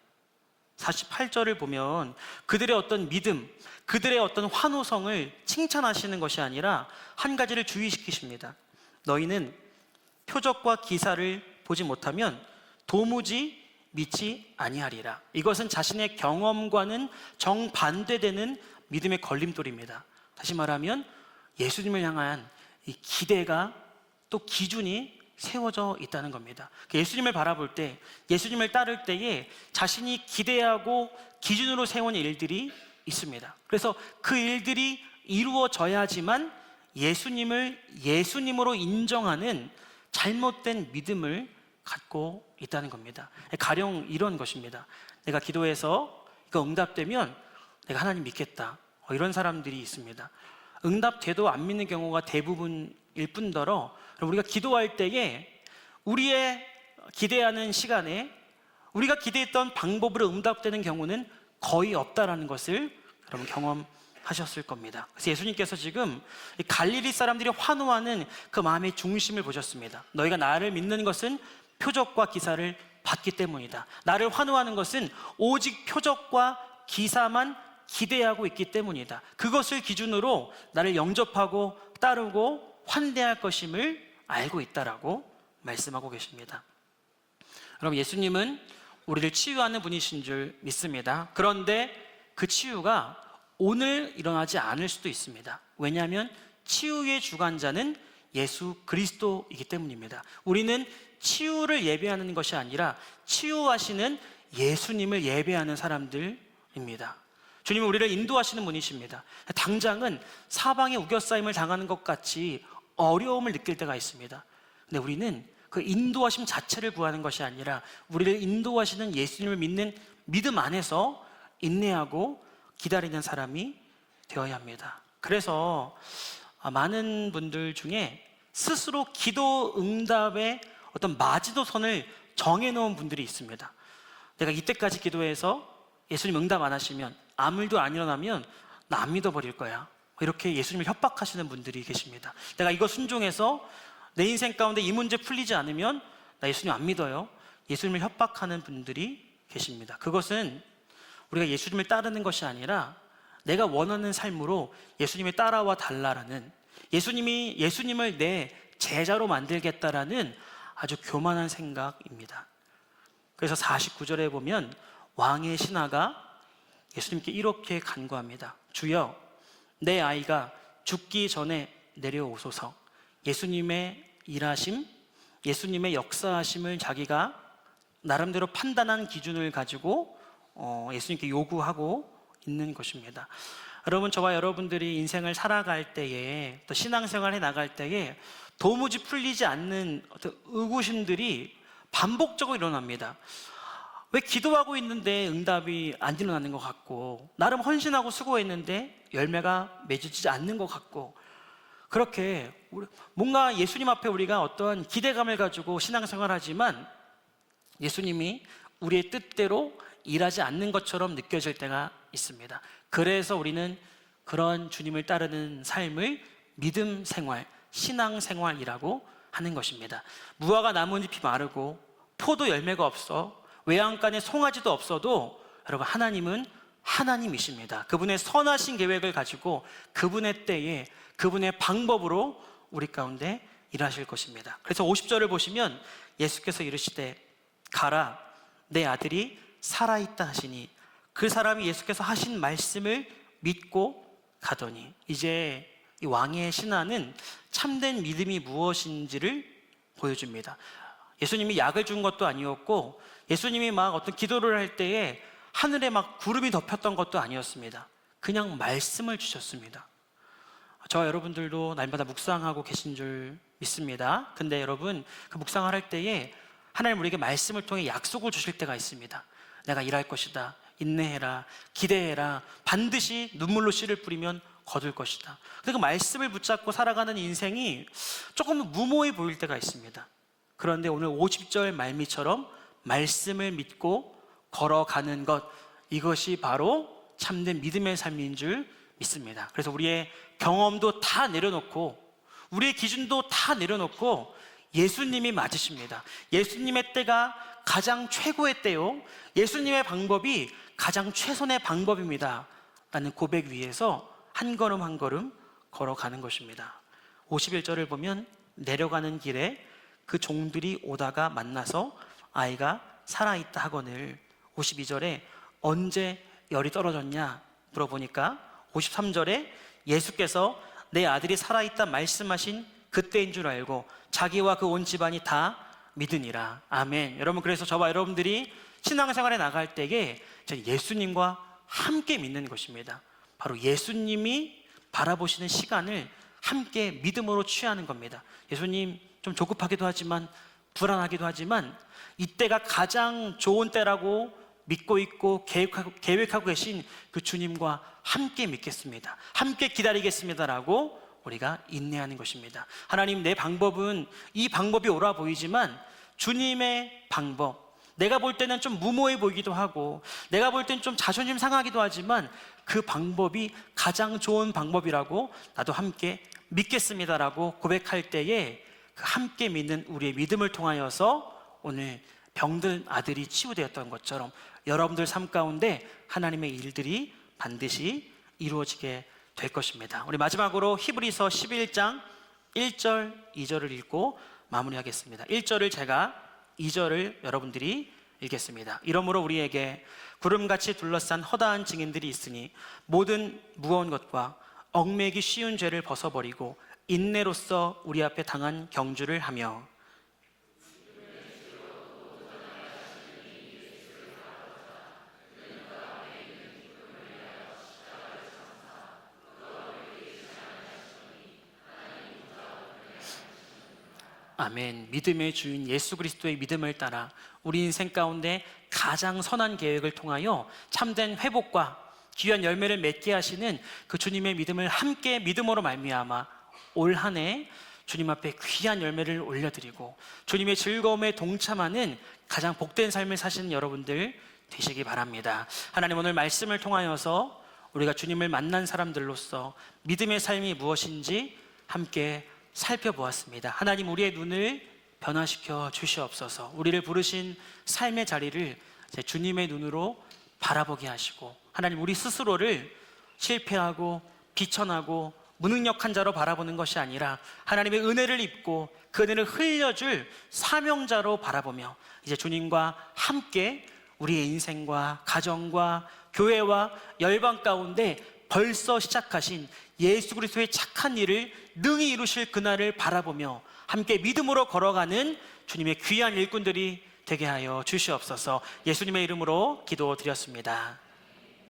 48절을 보면 그들의 어떤 믿음, 그들의 어떤 환호성을 칭찬하시는 것이 아니라 한 가지를 주의시키십니다. 너희는 표적과 기사를 보지 못하면 도무지 믿지 아니하리라. 이것은 자신의 경험과는 정반대되는 믿음의 걸림돌입니다. 다시 말하면 예수님을 향한 이 기대가 또 기준이 세워져 있다는 겁니다. 예수님을 바라볼 때, 예수님을 따를 때에 자신이 기대하고 기준으로 세운 일들이 있습니다. 그래서 그 일들이 이루어져야지만 예수님을 예수님으로 인정하는 잘못된 믿음을 갖고 있다는 겁니다. 가령 이런 것입니다. 내가 기도해서 이거 응답되면 내가 하나님 믿겠다. 이런 사람들이 있습니다. 응답돼도 안 믿는 경우가 대부분일 뿐더러 우리가 기도할 때에 우리의 기대하는 시간에 우리가 기대했던 방법으로 응답되는 경우는 거의 없다라는 것을 여러분 경험하셨을 겁니다. 그래서 예수님께서 지금 갈릴리 사람들이 환호하는 그 마음의 중심을 보셨습니다. 너희가 나를 믿는 것은 표적과 기사를 받기 때문이다. 나를 환호하는 것은 오직 표적과 기사만 기대하고 있기 때문이다. 그것을 기준으로 나를 영접하고 따르고 환대할 것임을 알고 있다라고 말씀하고 계십니다. 여러분, 예수님은 우리를 치유하는 분이신 줄 믿습니다. 그런데 그 치유가 오늘 일어나지 않을 수도 있습니다. 왜냐하면 치유의 주관자는 예수 그리스도이기 때문입니다. 우리는 치유를 예배하는 것이 아니라 치유하시는 예수님을 예배하는 사람들입니다. 주님은 우리를 인도하시는 분이십니다. 당장은 사방에 우겨싸임을 당하는 것 같이 어려움을 느낄 때가 있습니다. 근데 우리는 그 인도하심 자체를 구하는 것이 아니라 우리를 인도하시는 예수님을 믿는 믿음 안에서 인내하고 기다리는 사람이 되어야 합니다. 그래서 많은 분들 중에 스스로 기도 응답의 어떤 마지노선을 정해놓은 분들이 있습니다. 내가 이때까지 기도해서 예수님 응답 안 하시면 아무 일도 안 일어나면 나 안 믿어버릴 거야. 이렇게 예수님을 협박하시는 분들이 계십니다. 내가 이거 순종해서 내 인생 가운데 이 문제 풀리지 않으면 나 예수님 안 믿어요. 예수님을 협박하는 분들이 계십니다. 그것은 우리가 예수님을 따르는 것이 아니라 내가 원하는 삶으로 예수님을 따라와 달라라는 예수님을 내 제자로 만들겠다라는 아주 교만한 생각입니다. 그래서 49절에 보면 왕의 신하가 예수님께 이렇게 간구합니다. 주여, 내 아이가 죽기 전에 내려오소서. 예수님의 일하심, 예수님의 역사하심을 자기가 나름대로 판단한 기준을 가지고 예수님께 요구하고 있는 것입니다. 여러분, 저와 여러분들이 인생을 살아갈 때에, 또 신앙생활에 나갈 때에 도무지 풀리지 않는 어떤 의구심들이 반복적으로 일어납니다. 왜 기도하고 있는데 응답이 안 일어나는 것 같고, 나름 헌신하고 수고했는데 열매가 맺어지지 않는 것 같고, 그렇게 뭔가 예수님 앞에 우리가 어떤 기대감을 가지고 신앙생활하지만 예수님이 우리의 뜻대로 일하지 않는 것처럼 느껴질 때가 있습니다. 그래서 우리는 그런 주님을 따르는 삶을 믿음 생활, 신앙 생활이라고 하는 것입니다. 무화과 나뭇잎이 마르고 포도 열매가 없어 외양간에 송아지도 없어도 여러분, 하나님은 하나님이십니다. 그분의 선하신 계획을 가지고 그분의 때에 그분의 방법으로 우리 가운데 일하실 것입니다. 그래서 50절을 보시면 예수께서 이르시되 가라, 내 아들이 살아있다 하시니 그 사람이 예수께서 하신 말씀을 믿고 가더니, 이제 이 왕의 신하는 참된 믿음이 무엇인지를 보여줍니다. 예수님이 약을 준 것도 아니었고, 예수님이 막 어떤 기도를 할 때에 하늘에 막 구름이 덮였던 것도 아니었습니다. 그냥 말씀을 주셨습니다. 저와 여러분들도 날마다 묵상하고 계신 줄 믿습니다. 근데 여러분, 그 묵상을 할 때에 하나님 우리에게 말씀을 통해 약속을 주실 때가 있습니다. 내가 일할 것이다, 인내해라, 기대해라, 반드시 눈물로 씨를 뿌리면 거둘 것이다. 근데 그 말씀을 붙잡고 살아가는 인생이 조금 무모해 보일 때가 있습니다. 그런데 오늘 50절 말미처럼 말씀을 믿고 걸어가는 것, 이것이 바로 참된 믿음의 삶인 줄 믿습니다. 그래서 우리의 경험도 다 내려놓고, 우리의 기준도 다 내려놓고 예수님이 맞으십니다. 예수님의 때가 가장 최고의 때요, 예수님의 방법이 가장 최선의 방법입니다 라는 고백 위에서 한 걸음 한 걸음 걸어가는 것입니다. 51절을 보면 내려가는 길에 그 종들이 오다가 만나서 아이가 살아있다 하거늘, 52절에 언제 열이 떨어졌냐 물어보니까 53절에 예수께서 내 아들이 살아있다 말씀하신 그때인 줄 알고 자기와 그 온 집안이 다 믿으니라. 아멘. 여러분, 그래서 저와 여러분들이 신앙생활에 나갈 때에 예수님과 함께 믿는 것입니다. 바로 예수님이 바라보시는 시간을 함께 믿음으로 취하는 겁니다. 예수님 좀 조급하기도 하지만 불안하기도 하지만 이때가 가장 좋은 때라고 믿고 있고 계획하고 계신 그 주님과 함께 믿겠습니다, 함께 기다리겠습니다라고 우리가 인내하는 것입니다. 하나님, 내 방법은 이 방법이 옳아 보이지만 주님의 방법, 내가 볼 때는 좀 무모해 보이기도 하고 내가 볼 때는 좀 자존심 상하기도 하지만 그 방법이 가장 좋은 방법이라고 나도 함께 믿겠습니다라고 고백할 때에 그 함께 믿는 우리의 믿음을 통하여서 오늘 병든 아들이 치유되었던 것처럼 여러분들 삶 가운데 하나님의 일들이 반드시 이루어지게 될 것입니다. 우리 마지막으로 히브리서 11장 1절 2절을 읽고 마무리하겠습니다. 1절을 제가, 2절을 여러분들이 읽겠습니다. 이러므로 우리에게 구름같이 둘러싼 허다한 증인들이 있으니 모든 무거운 것과 얽매기 쉬운 죄를 벗어버리고 인내로써 우리 앞에 당한 경주를 하며 아멘. 믿음의 주인 예수 그리스도의 믿음을 따라 우리 인생 가운데 가장 선한 계획을 통하여 참된 회복과 귀한 열매를 맺게 하시는 그 주님의 믿음을 함께 믿음으로 말미암아 올 한 해 주님 앞에 귀한 열매를 올려드리고 주님의 즐거움에 동참하는 가장 복된 삶을 사시는 여러분들 되시기 바랍니다. 하나님, 오늘 말씀을 통하여서 우리가 주님을 만난 사람들로서 믿음의 삶이 무엇인지 함께 살펴보았습니다. 하나님, 우리의 눈을 변화시켜 주시옵소서. 우리를 부르신 삶의 자리를 주님의 눈으로 바라보게 하시고, 하나님, 우리 스스로를 실패하고 비천하고 무능력한 자로 바라보는 것이 아니라 하나님의 은혜를 입고 그 은혜를 흘려줄 사명자로 바라보며 이제 주님과 함께 우리의 인생과 가정과 교회와 열방 가운데 벌써 시작하신 예수 그리스도의 착한 일을 능히 이루실 그날을 바라보며 함께 믿음으로 걸어가는 주님의 귀한 일꾼들이 되게 하여 주시옵소서. 예수님의 이름으로 기도드렸습니다.